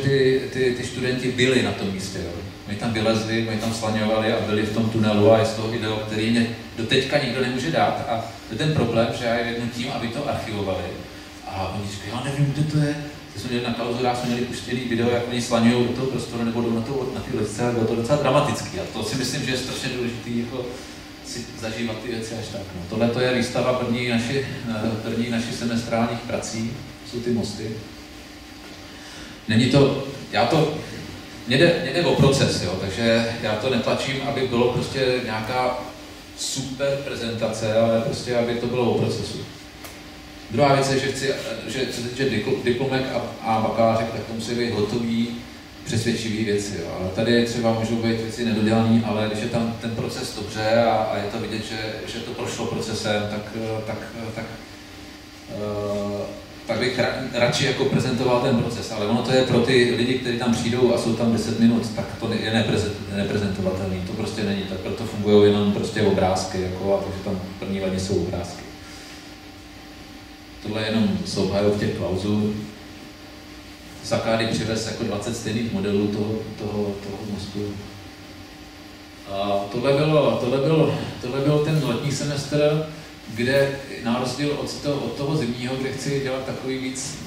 ty studenti byli na tom místě. Jo. Oni tam vylezli, oni tam slaňovali a byli v tom tunelu a je z toho video, který mě doteďka nikdo nemůže dát. A to je ten problém, že já je tím, aby to archivovali. A oni říkají, já nevím, kde to je. Když jsme měli na klauzurách, jsme měli puštěný video, jak oni slaňují do toho prostoru nebo jdou na ty lesce a bylo to docela dramatický. A to si myslím, že je strašně důležité jako si zažívat ty věci až tak. No. Tohle to je výstava první naší semestrálních prací, jsou ty mosty. Není to, mně jde o proces, jo, takže já to netlačím, aby bylo prostě nějaká super prezentace, ale prostě, aby to bylo o procesu. Druhá věc je, že co se týče diplomek a bakalářek, tak to musí být hotový, přesvědčivý věci, jo. Ale tady třeba můžou být věci nedodělané, ale když je tam ten proces dobře a je to vidět, že to prošlo procesem, tak bych radši jako prezentoval ten proces, ale ono to je pro ty lidi, kteří tam přijdou a jsou tam 10 minut, tak to je neprezentovatelný, to prostě není, tak proto fungují jenom prostě obrázky, jako, a takže tam první lední jsou obrázky. Tohle je jenom souhajov těch klauzur. Sakády přivez jako 20 stejných modelů toho mostu. A tohle byl ten letní semestr, kde na rozdíl od toho zimního, kde chci dělat takový víc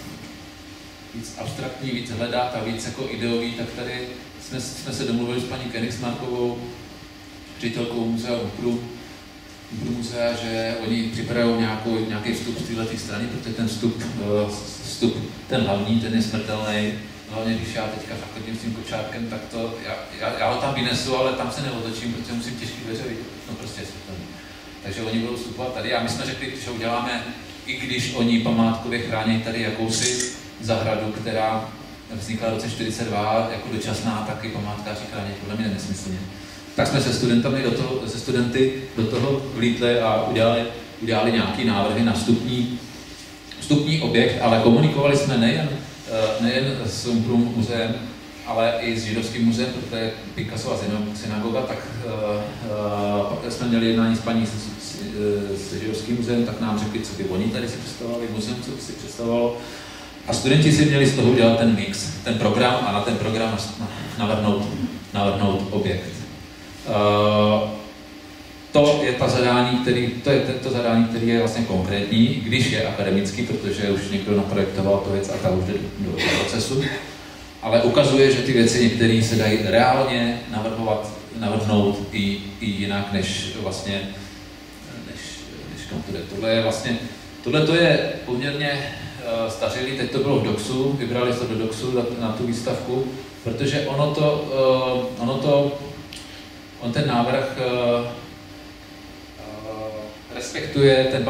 abstraktní, víc hledat a víc jako ideový, tak tady jsme se domluvili s paní Königsmarkovou, ředitelkou muzea Upru muzea, že oni připravují nějaký vstup z této strany, protože ten vstup, ten hlavní, ten je smrtelný, hlavně když já teďka fakt chodím s tím kočárkem, tak to, já ho tam vynesu, ale tam se neotočím, protože musím těžký dveře vidět, no prostě světelný. Takže oni budou vstupovat tady a my jsme řekli, že uděláme, i když oni památkově chrání tady jakousi zahradu, která vznikla v roce 1942 jako dočasná, taky památkáři chrání, podle mě nesmyslně. Tak jsme se studenty do toho vlítli a udělali nějaké návrhy na vstupní objekt, ale komunikovali jsme nejen s Umprum muzeem, ale i s židovským muzeem, protože Picassova synagoga, tak jsme měli jednání s paní s židovským muzeem, tak nám řekli, co by oni tady si představovali, muzeum, co by si představovalo. A studenti si měli z toho udělat ten mix, ten program a na ten program navrhnout objekt. To je to zadání, který je vlastně konkrétní, když je akademický, protože už někdo naprojektoval tu věc a ta už jde do procesu, ale ukazuje, že ty věci některé se dají reálně navrhnout i jinak, než vlastně tohle to je poměrně stařilý, teď to bylo v Doxu, vybrali se do Doxu na tu výstavku, protože on ten návrh respektuje ten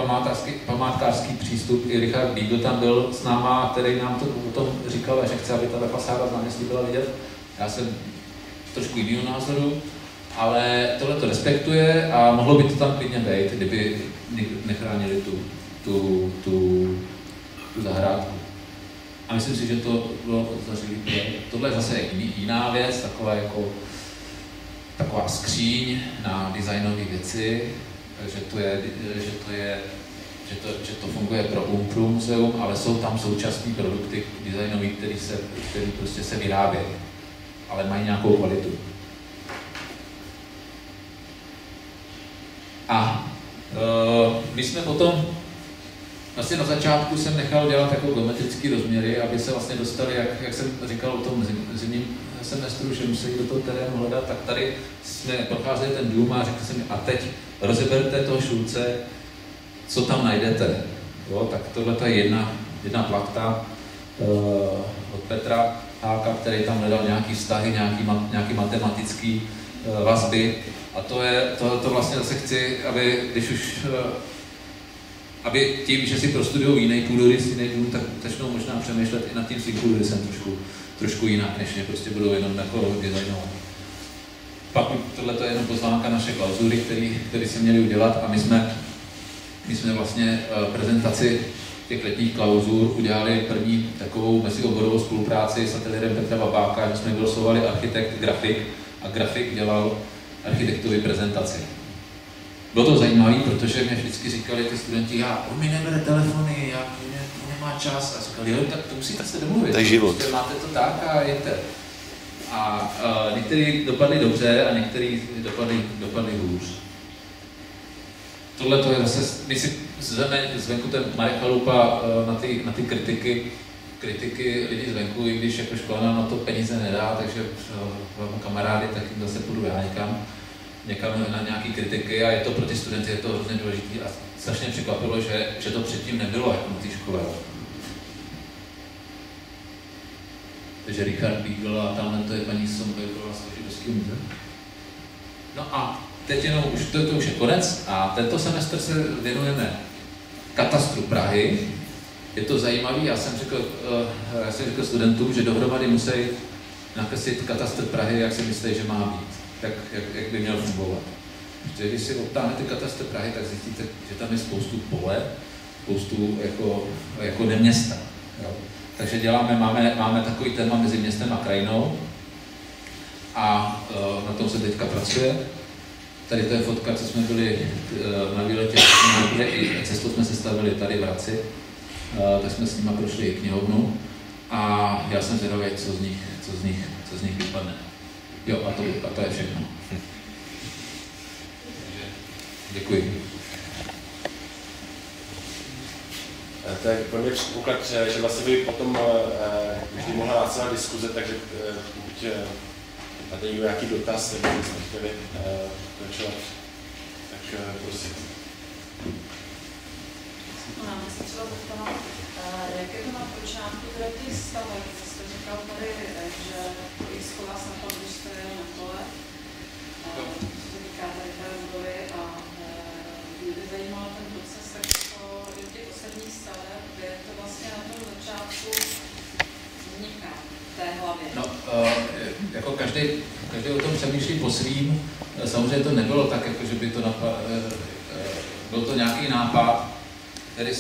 památkářský přístup. I Richard Biegel tam byl s náma, který nám to o tom říkal, že chce, aby ta fasáda z náměstí byla vidět. Já jsem trošku jiného názoru, ale tohle to respektuje a mohlo by to tam klidně být, kdyby nechránili tu zahrádku. A myslím si, že to bylo zařízení. Tohle je zase jiná věc, taková skříň na designové věci, že to funguje pro Umprum muzeum, ale jsou tam současné produkty designové, které prostě se vyrábějí, ale mají nějakou kvalitu. A my jsme potom, vlastně na začátku jsem nechal dělat jako geometrické rozměry, aby se vlastně dostali, jak jsem říkal o tom zimním semestru, že musí do toho terénu hledat, tak tady jsme procházeli ten dům a řekl jsem, a teď rozeberte toho Šulce, co tam najdete. Jo, tak tohle je jedna plachta od Petra Háka, který tam hledal nějaký vztahy, nějaký matematický vazby. A to vlastně zase chci, aby tím, že si prostudují jiný půdorys, jiný dům, tak začnou možná přemýšlet i nad tím svým půdorysem trošku jinak, než že prostě budou jenom jako designovat. Pak tohle je jenom pozvánka naše klauzury, který si měli udělat a my jsme vlastně prezentaci těch letních klauzur udělali první takovou mezioborovou spolupráci s ateliérem Petra Babáka, že jsme vylosovali architekt, grafik a grafik dělal architektovi prezentaci. Bylo to zajímavé, protože mě vždycky říkali ty studenti, on mi nebere telefony, on nemá čas. A říkali, jo, tak to musíte se domluvit. Tak život. Prostě máte to tak a jděte. A některý dopadli dobře a některý dopadli hůř. Tohle to je zase, my si zveme zvenku ten Marek Chalupa na ty kritiky lidí zvenku, i když jako škola nám na to peníze nedá, takže mám kamarády, tak jim zase půjdu já někam na nějaký kritiky a je to pro ty studenty je to hrozně důležité a strašně překvapilo, že to předtím nebylo jako na té škole. Takže Richard Biegel a tamhle to je paní Sombejová z židovského muzea. No a teď jenom, to už je konec a tento semestr se věnujeme katastru Prahy. Je to zajímavé, já jsem řekl studentům, že dohromady musí nakreslit katastr Prahy, jak si myslí, že má být. Jak by měl fungovat. Protože když si obtáhnete katastr Prahy, tak zjistíte, že tam je spoustu pole, spoustu jako neměsta. Jo. Takže máme takový téma mezi městem a krajinou a na tom se teďka pracuje. Tady to je fotka, co jsme byli na výletě, i cestu jsme se stavili tady v Hradci, tak jsme s nima prošli i knihovnu a já jsem zvědavý, co z nich vypadne. Jo, a to je všechno. Děkuji. To je pro mě předpoklad, že vlastně by potom vždy mohla následovat diskuze, takže pokud máte někdo nějaký dotaz, nebo bychom chtěli pokračovat, tak prosím. Máme se třeba zeptat. Jak je to na počátku teda těch stavek? Jste říkal tady, že Jisko vás napadl, když jste jel na kole, co se týká tady té budovy a kdyby zajímal ten proces, tak to i těch ostatních staveb, kde to vlastně na tom začátku vzniká v té hlavě. No, jako každý o tom přemýšlí po svým. Samozřejmě to nebylo tak, jako že by to byl to nějaký nápad, který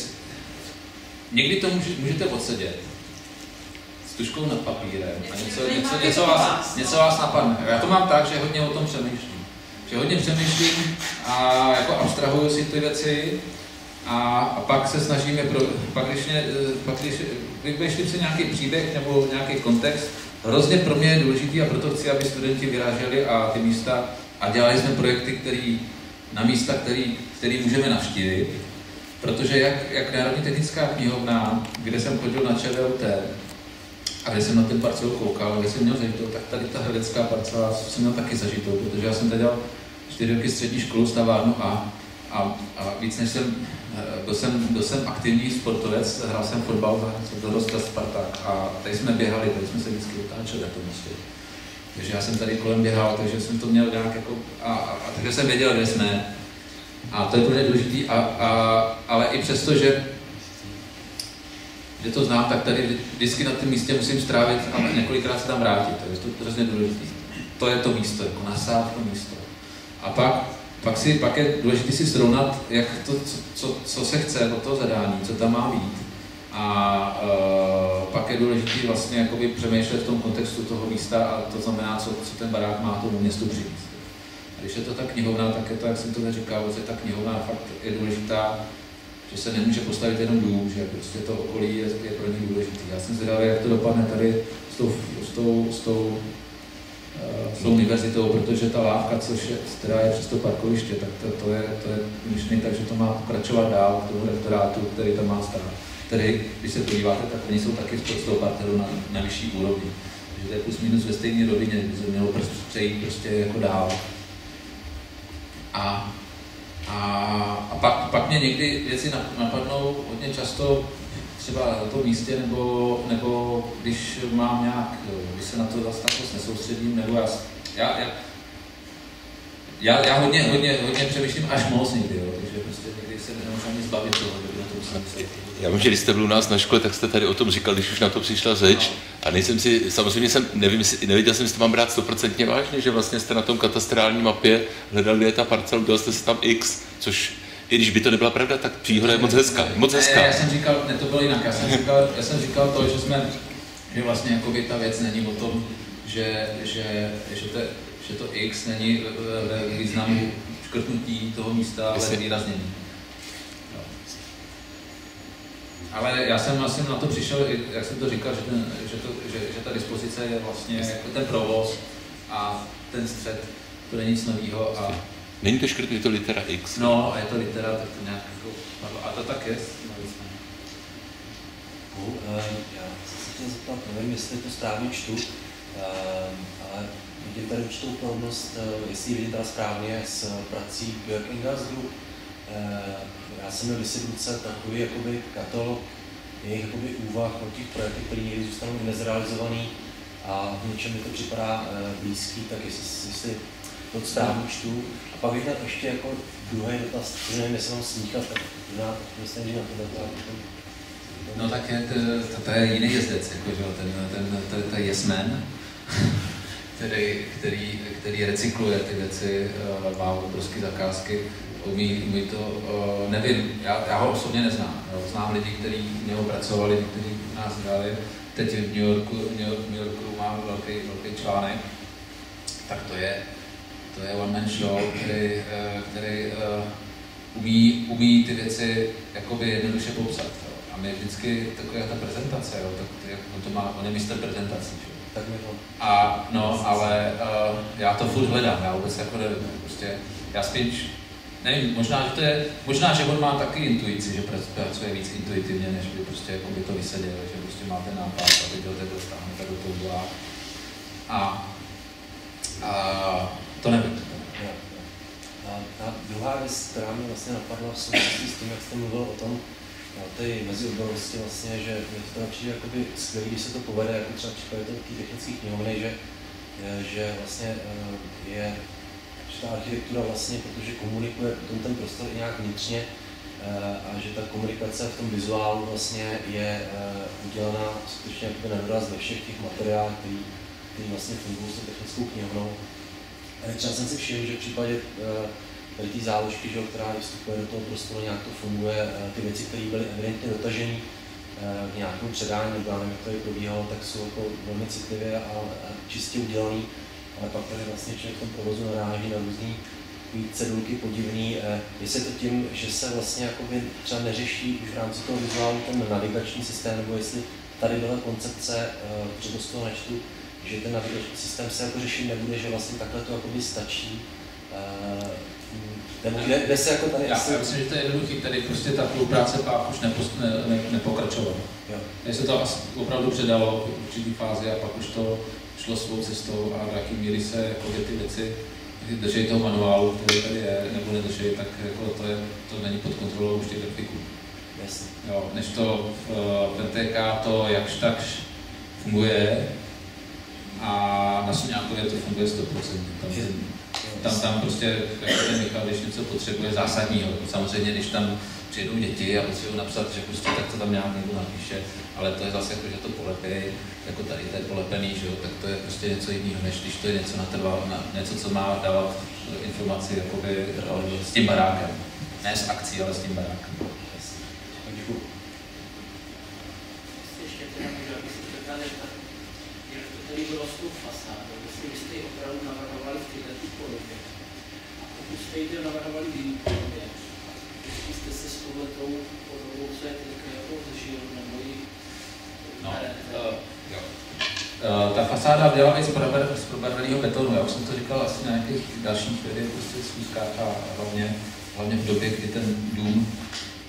někdy to můžete odsedět s tužkou nad papírem a něco vás napadne. Já to mám tak, že hodně o tom přemýšlím. Že hodně přemýšlím a jako abstrahuju si ty věci a pak se snažíme, pak když vymýšlím si nějaký příběh nebo nějaký kontext, hrozně pro mě je důležitý a proto chci, aby studenti vyráželi a ty místa a dělali jsme projekty, na místa, který můžeme navštívit. Protože jak Národní technická knihovna, kde jsem chodil na ČVUT a kde jsem na ten parcelu koukal, kde jsem měl zažitou, tak tady ta hradecká parcela jsem měl taky zažitou, protože já jsem tady dělal 4 roky střední školu, stavárnu a víc než byl jsem aktivní sportovec, hrál jsem fotbal za dorost Spartak a tady jsme běhali, tady jsme se vždycky otáčeli na tom místě. Takže já jsem tady kolem běhal, takže jsem to měl nějak jako, takže jsem věděl, kde jsme. A to je pro mě důležitý, ale i přesto, že to znám, tak tady vždycky na tom místě musím strávit a několikrát se tam vrátit, takže to je hrozně důležitý. To je to místo, jako nasát to místo. A pak je důležité si srovnat, jak to, co se chce od toho zadání, co tam má být. A pak je důležité vlastně jakoby přemýšlet v tom kontextu toho místa a to znamená, co ten barák má tomu městu přinést. A když je to ta knihovna, tak je to, jak jsem to říkal, že ta knihovna fakt je důležitá, že se nemůže postavit jenom dům, že prostě to okolí je pro ní důležitý. Já jsem zvědavý, jak to dopadne tady s tou univerzitou, protože ta lávka, která je přes to parkoviště, tak to je myšlený, takže to má pokračovat dál k tomu rektorátu, který tam má stát. Který, když se podíváte, tak oni jsou taky z toho parteru na vyšší úrovni. Takže to je plus minus ve stejné rovině, by se mělo přejít prostě jako dál. A pak mě někdy věci napadnou hodně často třeba na tom místě, nebo když mám nějak, když se na to zase tak nesoustředím, nebo já hodně přemýšlím až moc někdy, jo, takže prostě někdy se nemůžu ani zbavit toho, že na to musím myslet. Já vím, že když jste byl u nás na škole, tak jste tady o tom říkal, když už na to přišla řeč. A samozřejmě nevěděl jsem, jestli to mám brát 100% vážně, že vlastně jste na tom katastrální mapě hledali, kde je ta parcela, dal jste si tam X, což i když by to nebyla pravda, tak příhoda je moc hezká. Já jsem říkal, ne, to bylo jinak, já jsem říkal to, že vlastně jakoby ta věc není o tom, že to X není ve významu škrtnutí toho místa, ale výraznění. Ale já jsem vlastně na to přišel, jak jsem to říkal, že ta dispozice je vlastně jako ten provoz a ten střed, to není nic novýho. Není to škrt, je to litera X. No, a je to litera, tak to nějak jako, a to tak je. Já se chtěl zeptat, nevím, jestli to správně čtu, ale vidím tady určitou podobnost, jestli vidím teda správně, s prací Björk Ingels Group. Já jsem měl kdysi v ruce takový jakoby katalog jejich jakoby úvah o těch projektech, které někdy zůstanou nezrealizovaný a v něčem mi to připadá blízký, tak jestli to správně čtu. A pak bych měl ještě jako druhý dotaz, že nevím, jestli mám smíchat, tak myslím, že na to data. No tak to je jiný jezdec, jakože to je Yes Man, který recykluje ty věci, má obrovské zakázky. Umí to, nevím, já ho osobně neznám. Znám lidi, kteří v něho pracovali, kteří nás hráli. Teď v New Yorku mám velký článek. Tak to je one man show, který umí ty věci jakoby jednoduše popsat. Jo. A my vždycky taková ta prezentace, jo, tak on je mistr prezentací. Jo. Tak ale já to furt hledám, já vůbec jako nevím. Prostě já spíš nevím, možná, že on má taky intuici, že pracuje víc intuitivně, než by prostě jako by to vyseděl, že prostě má ten nápad a teď do toho dostane, tak do toho dělá. A to nevím. A ta druhá věc, která mě vlastně napadla v souvislosti s tím, jak jste mluvil o tom, ty mezioborovsti vlastně, že mě to přijde jakoby skvělý, když se to povede, jako třeba případě té technické knihovny, že vlastně je že ta architektura vlastně, protože komunikuje ten prostor i nějak vnitřně a že ta komunikace v tom vizuálu vlastně je udělaná skutečně jakoby na doraz ve všech těch materiálech, který vlastně fungují s tou technickou knihovnou. Třeba jsem si všiml, že v případě tady té záložky, že, která vstupuje do toho prostoru, nějak to funguje, ty věci, které byly evidentně dotažené k nějakému předání, nebo já nevím, jak to je probíhalo, tak jsou jako velmi citlivě a čistě udělané, ale pak tady vlastně člověk v tom provozu naráží na různý cedulky podivný, jestli je to tím, že se vlastně jakoby třeba neřeší už v rámci toho vizuálu ten navigační systém, nebo jestli tady byla koncepce, třeba z toho načtu, že ten navigační systém se jako řešit nebude, že vlastně takhle to jakoby stačí. Nebo kde se jako tady... Já myslím, že to je jednoduchý, tady prostě ta spolupráce pak už nepokračovala. Tady se to opravdu předalo v určitý fázi a pak už to šlo svou cestou a do jaký míry se jako ty věci drží toho manuálu, který tady je, nebo nedrží, tak jako to není pod kontrolou už těch grafiků. Jasně. Jo, než to v NTK to jakž takž funguje a na Směákově to funguje 100%. Tam prostě, jako ten Michal, když něco potřebuje zásadního, samozřejmě, když tam přijedou děti a potřebují napsat, že prostě tak to tam nějak někdo napíše, ale to je zase jako, že to polepí, jako tady to je polepený, že jo, tak to je prostě něco jiného, než když to je něco něco, co má dávat informaci jakoby s tím barákem. Ne s akcí, ale s tím barákem. Děkuji. Ještě teda můžu, aby si řekali, že to tady bylo s tou fasádou, jestli jste ji opravdu navrhovali v této podobě. A pokud jste ji navrhovali v jiné podobě, jestli jste se s touhletou podobou, co je teď jako zžil, nebo ji... No, jo. Ta fasáda dělala i z probarveného betonu, já už jsem to říkal asi na nějakých dalších prostě schůzkách a hlavně v době, kdy ten dům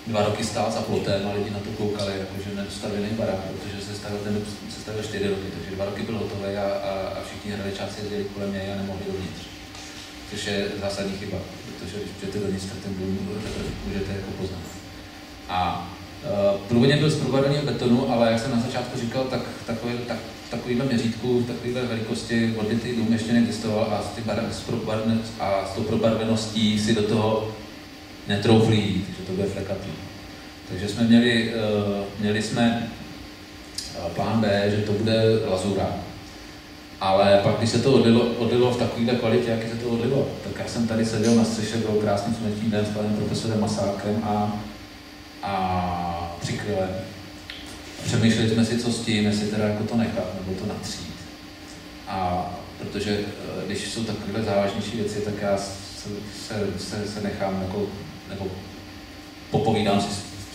2 roky stál za plotem a lidi na to koukali, jakože nedostavěný barák, protože se stavil 4 roky, takže 2 roky byl hotový a všichni hradičáci jezdili kolem něj a nemohli dovnitř. Což je zásadní chyba, protože když přijete dovnitř, tak ten dům můžete jako poznat. A průvodně byl z probarveného betonu, ale jak jsem na začátku říkal, tak takovýhle měřítku, takovýhle velikosti odbytý dům ještě neexistoval a s tou probarveností si do toho netroufli jít, že to bude flekatý. Takže jsme měli jsme plán B, že to bude lazura. Ale pak, když se to odlilo v takovéhle kvalitě, jak se to odlilo, tak já jsem tady seděl na střeše, byl krásný sluneční den s panem profesorem Masákem a Přikrylem. Přemýšleli jsme si, co s tím, jestli teda jako to nechat, nebo to natřít. A protože když jsou takové závažnější věci, tak já se nechám jako, nebo popovídám si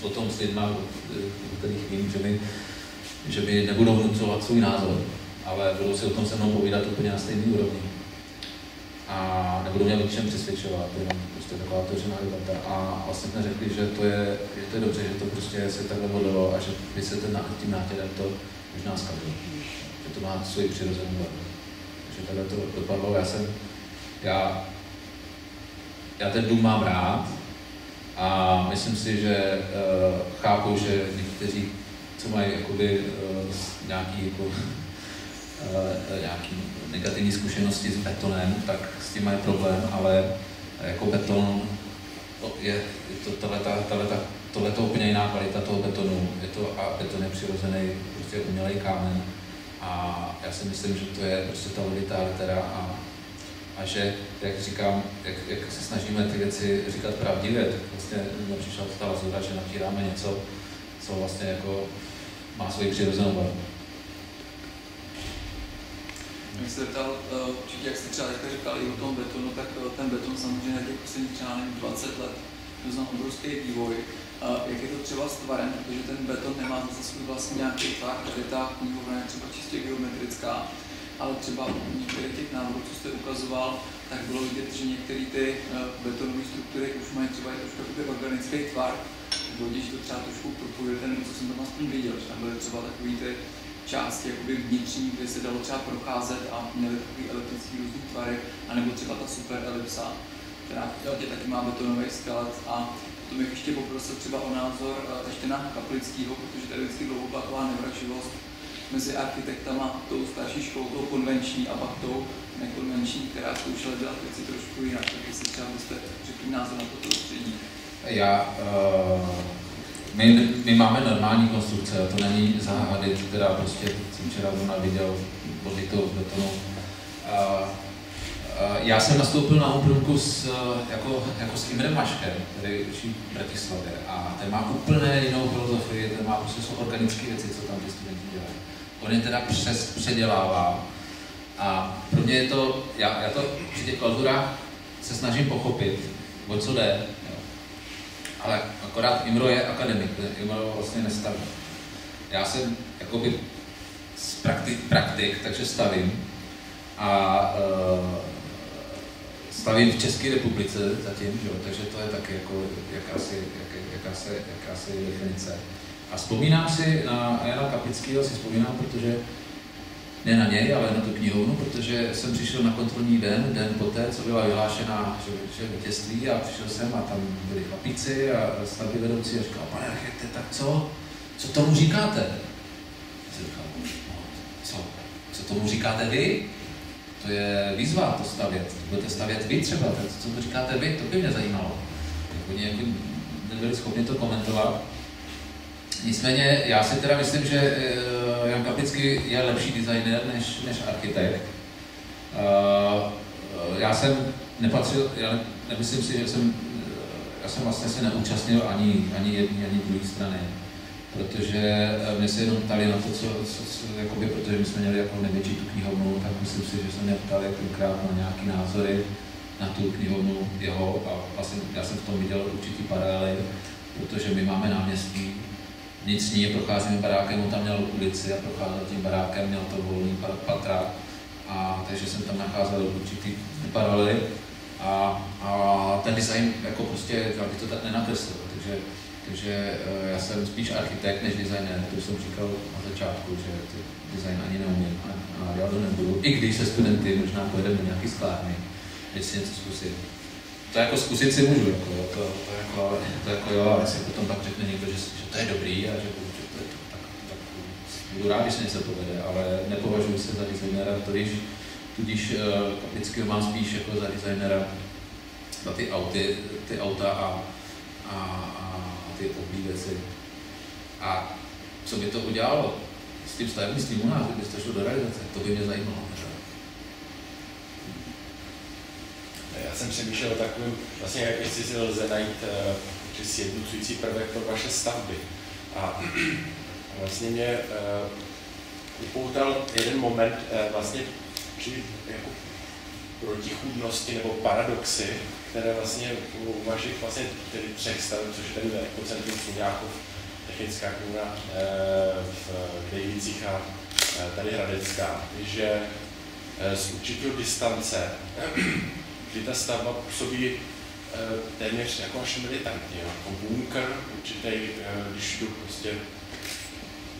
o tom s lidmi, o kterých vím, že mi nebudou vnucovat svůj názor, ale budou si o tom se mnou povídat úplně na stejný úrovni. A nebudou mě o ničem přesvědčovat, to je prostě taková otevřená debata. A vlastně jsme řekli, že to je dobře, že to prostě se takhle odlilo a že by se tím nátěrem to možná zkazilo. Že to má svoji přirozenou barvu. Takže takhle to dopadlo. Já ten dům mám rád a myslím si, že chápu, že někteří, co mají jakoby, nějaký negativní zkušenosti s betonem, tak s tím mají problém, ale jako beton je tohleto úplně jiná kvalita toho betonu. A beton je přirozený, prostě umělej kámen. A já si myslím, že to je prostě ta logitá litera a že, jak říkám, jak se snažíme ty věci říkat pravdivě, tak vlastně nepřišla ta lazura, že natíráme něco, co vlastně jako má svoji přirozenou barvu. Když se ptal, určitě, jak jste třeba teďka říkali o tom betonu, tak ten beton samozřejmě na těch posledních třeba 20 let doznal obrovský vývoj. Jak je to třeba s tvarem, protože ten beton nemá zase svůj vlastní nějaký tvar, tady ta knihovna je třeba čistě geometrická, ale třeba u některých těch návrhů, co jste ukazoval, tak bylo vidět, že některé ty betonové struktury už mají třeba i trošku organický tvar, když to třeba trošku propojil ten, co jsem tam aspoň viděl, že tam byly třeba takový ty části jakoby vnitřní, kde se dalo třeba procházet a měly takový elektrický různý tvarek, anebo třeba ta super elipsa, která taky má betonový skelet a Potom bych ještě poprosil třeba o názor ještě na Kaplickýho, protože tady vždycky dlouho byla taková nevraživost mezi architektama, tou starší školou, tou konvenční a pak tou nekonvenční, která zkoušela dělat věci trošku jinak. Tak jestli třeba byste řekli názor na toto prostředí. My máme normální konstrukce, to není záhady, která prostě jsem včera viděl pozitou betonu. Já jsem nastoupil na Humprumku jako s Imrem Maškem, který učí v Bratislavě, a ten má úplně jinou filozofii, ten má prostě jsou organické věci, co tam ty studenti dělají. On je teda předělává a pro mě je to, já to při těch klauzurách se snažím pochopit, o co jde, jo. Ale akorát Imro je akademik, Imro vlastně nestaví. Já jsem jakoby praktik, takže stavím a stavím v České republice zatím, že? Takže to je taky jako jakási definice. A vzpomínám si na Jana Kaplického, protože ne na něj, ale na tu knihovnu, protože jsem přišel na kontrolní den poté, co byla vyhlášena vítězství, a přišel jsem a tam byli chlapíci a stavby vedoucí a říkal, pane architekte, tak co tomu říkáte? Co tomu říkáte vy? To je výzva to stavět. Budete stavět vy třeba, tak co to říkáte vy, to by mě zajímalo. Oni jako nebyli schopni to komentovat. Nicméně já si teda myslím, že Jan Kaplický je lepší designér než architekt. Já jsem nepatřil, nemyslím si, že já jsem vlastně se neúčastnil ani jedné, ani druhé strany. Protože mě se jenom ptali na to, jakoby, protože my jsme měli jako největší tu knihovnu, tak myslím si, že se mě ptali tenkrát na nějaké názory na tu knihovnu jeho, a vlastně já jsem v tom viděl určitý paralely, protože my máme náměstí, vnitřní, procházíme barákem, on tam měl ulici a procházel tím barákem, měl to volný patra, a takže jsem tam nacházel určitý paralely a ten design jako prostě, aby to tak nenakreslil, takže já jsem spíš architekt než designér, to jsem říkal na začátku, že design ani neumím a já to nebudu, i když se studenty možná pojedeme do nějaký sklárny, když si něco zkusit. To jako zkusit si můžu, to jako jo, a jestli potom pak řekne někdo, že to je dobrý a že to je tak budu rád, když se něco povede, ale nepovažuji se za designéra, tudíž Kaplického mám spíš jako za designéra za ty auta a ty oblí věci. A co by to udělalo s tím stavebnictvím u nás, kdybyste šlo do realizace, to by mě zajímalo. Já jsem přemýšlel o takovém, vlastně jak jestli si lze najít sjednocující prvek pro vaše stavby. A vlastně mě upoutal jeden moment vlastně při jako protichůdnosti nebo paradoxy, které vlastně u vašich vlastně tedy 3 staveb, což je tady Ekocentrum Sluňákov, Technická knihovna v Dejvicích a tady Hradecká, že z určitého distance kdy ta stavba působí téměř jako až militantně, jako bunkr určitý, když jdu prostě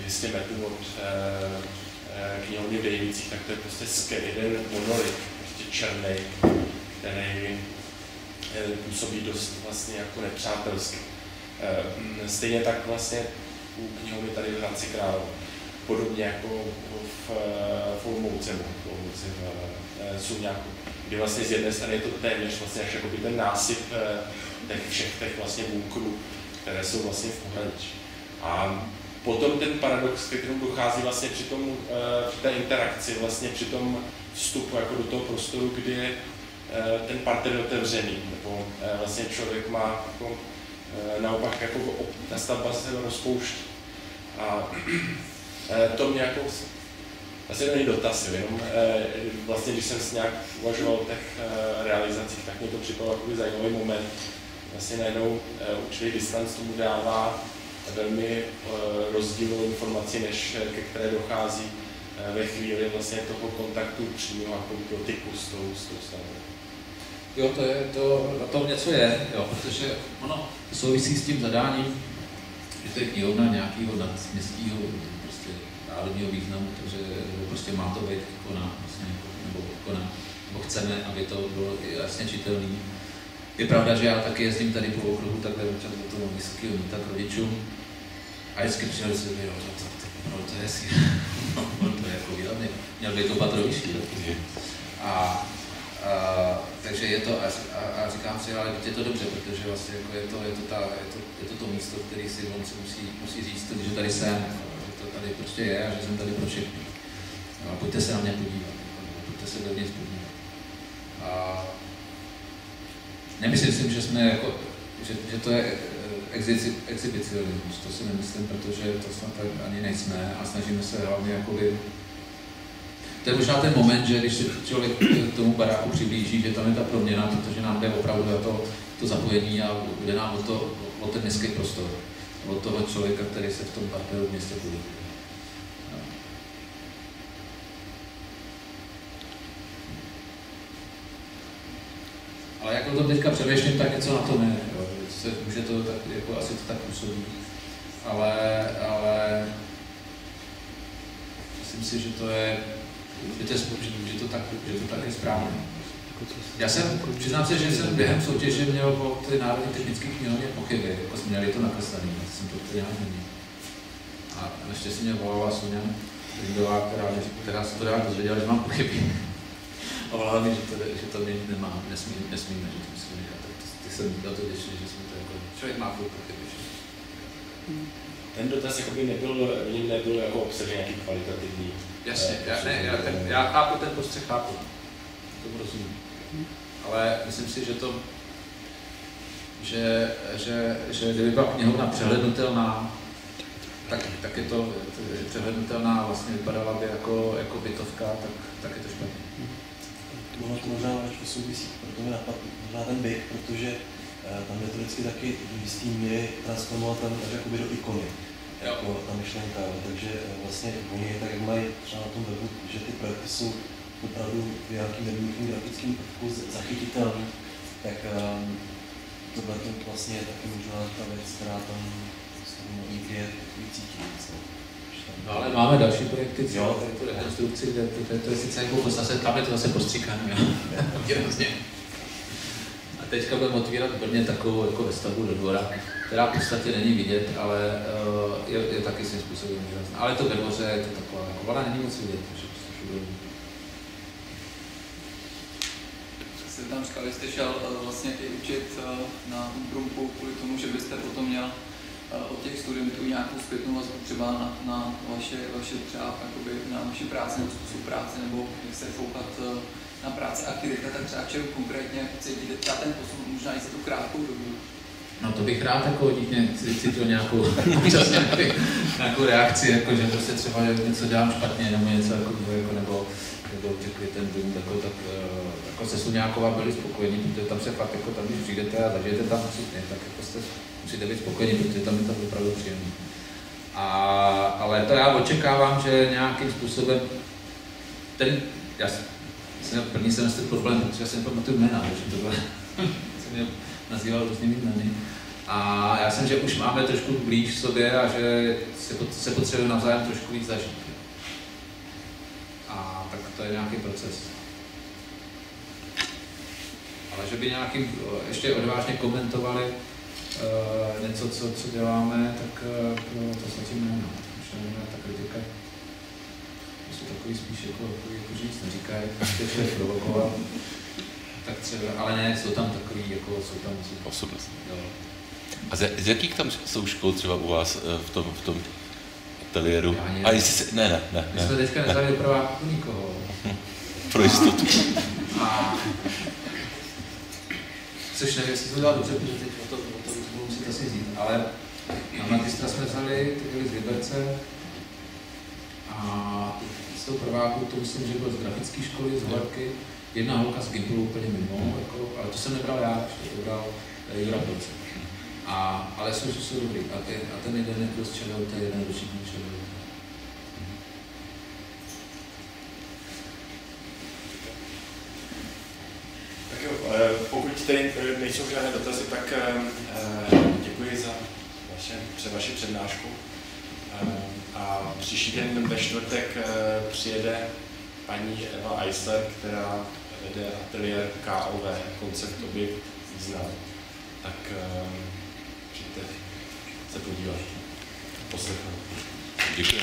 200 metrů od knihovny v Dejvicích, tak to je prostě jeden monolit, prostě černý, který působí dost vlastně jako nepřátelsky. Stejně tak vlastně u knihovny tady v Hradci Králové, podobně jako v Olomouci v Sluňáku, kdy vlastně z jedné strany je to téměř vlastně až jakoby ten násyp všech vlastně bunkrů, které jsou vlastně v pohraničí. A potom ten paradox, ke kterému dochází vlastně při té interakci, vlastně při tom vstupu jako do toho prostoru, kdy je ten parter je otevřený, nebo vlastně člověk má jako, naopak jako ta stavba se rozpouští. A to mě jako vlastně není dotaz, jenom vlastně, když jsem nějak uvažoval o těch realizacích, tak mě to připadalo jako zajímavý moment. Vlastně najednou určitý distanc tomu dává velmi rozdílnou informaci, než ke které dochází ve chvíli vlastně toho kontaktu přímého jako dotyku s tou stavbou. Jo, na tom něco je, jo, protože ono souvisí s tím zadáním, že to je knihovna nějakého nadměstského prostě národního významu, takže prostě má to být ikona, vlastně, nebo ikona, nebo chceme, aby to bylo jasně čitelný. Je pravda, že já taky jezdím tady po okruhu takhle občas do toho vysokého míta k rodičům a vždycky přijel si, jo, to je hezký, to je jako výhodný, měl by to patroviští. Takže je to, a říkám si, ale je to dobře, protože vlastně jako je to místo, které si on si musí říct, že tady jsem, že to tady prostě je a že jsem tady pro všechny. No, a pojďte se na mě podívat, pojďte se dovnitř podívat. Nemyslím si, že jsme jako, že to je exhibicionismus, to si nemyslím, protože to snad tak ani nejsme a snažíme se hlavně jakoby. To je možná ten moment, že když se člověk k tomu baráku přiblíží, že tam je ta proměna, protože nám jde opravdu za to zapojení a jde nám o ten městský prostor, od toho člověka, který se v tom parteru v městě pohybuje. Ale jak o tom teďka přemýšlím, tak něco na tom je. Může to tak, jako asi to tak působí. Ale myslím si, že to je, že to tak je správně. Já jsem, přiznám se, že jsem během soutěže měl o ty národní technické knihovně pochyby, jako jsme měli to nakreslené, jsem to úplně neměl. A naštěstí mě volala Soňa Rindová, která se to dá dozvěděla, že mám pochyby. A volala mi, že to měnit nemá, nesmíme, že to musíme nechat. Ty jsem na to vděčný, že jsme to jako, člověk má pochyby. Ten dotaz nebyl jako obsažen nějaký kvalitativní. Jasně, já chápu ten postřeh, chápu. To rozumím. Ale myslím si, že kdyby byla knihovna přehlednutelná, tak je to přehlednutelná, vlastně vypadala by jako bytovka, tak je to špatně. Ono to možná trošku souvisí, proto mi napadl možná ten byt, protože tam je to vždycky taky v jistý míry transformovatelný až jakoby do ikony. Jako ta myšlenka, takže vlastně oni tak, jak mají třeba na tom webu, že ty projekty jsou opravdu v nějakým jednoduchým grafickým prvku zachytitelný, tak tohle to vlastně je taky možná ta věc, která tam někdy je takový cítí. No ale máme další projekty, tu rekonstrukci, to je sice jako podstatě, tam je to zase postříkaný, výrazně. A teďka budeme otvírat v Brně takovou jako vestavbu do dvora, která v podstatě není vidět, ale je taky svým způsobem výrazná. Ale to ve dvoře je to taková, jako ona není moc vidět, takže prostě všude. Jste tam říkali, jste šel vlastně i učit na Brumpu kvůli tomu, že byste potom měl od těch studentů nějakou zpětnou vazbu třeba na vaše třeba na vaši práci nebo způsob práce, nebo jak se foukat na práci aktivita, tak třeba čemu konkrétně cítíte třeba ten posun, možná i za tu krátkou dobu? No to bych rád jako od nich cítil nějakou reakci, jako, že prostě třeba něco dělám špatně, nebo něco nebo řekli ten dům, jako se Suňáková byli spokojení, protože tam se fakt, jako tam, když přijdete a zažijete tam všichni, tak jako jste musíte být spokojení, protože tam je to opravdu příjemné. Ale to já očekávám, že nějakým způsobem já jsem první semestr problém, protože já jsem pamatuju jména, že to bylo, jsem mě nazýval různými jmény. A já jsem, že už máme trošku blíž v sobě a že se potřebujeme navzájem trošku víc zažít. A tak to je nějaký proces. Ale že by nějakým ještě odvážně komentovali něco, co děláme, tak to se tím nemá. Ta kritika jsou takový spíš jako říct neříkají, že je provokovat. Tak třeba, ale ne, jsou tam takový, jako jsou tam osobnost. A z jakých tam jsou škol třeba u vás v tom ateliéru? A jestli ne. My jsme teďka nezali dopraváku nikoho. Pro jistotu. Což nevím, jestli to dá dobře, protože teď o to budu muset asi vzít. Ale na magistra jsme vzali, ty byli z Liberce. A z toho prváku, to myslím, že byl z grafické školy, z Horky. Jedna holka z Gimplu úplně mimo, jako, ale to jsem nebral já, to bral Jura Pilce. Ale jsou dobrý. A ten jeden je dost čelil, to je jeden ročník čelil. Tak jo, pokud tady nejsou žádné dotazy, tak děkuji za vaši přednášku. A příští den ve čtvrtek přijede paní Eva Eisler, která vede ateliér KOV, Koncept Objekt znát, tak přijďte se podívat, poslechnout. Děkuji.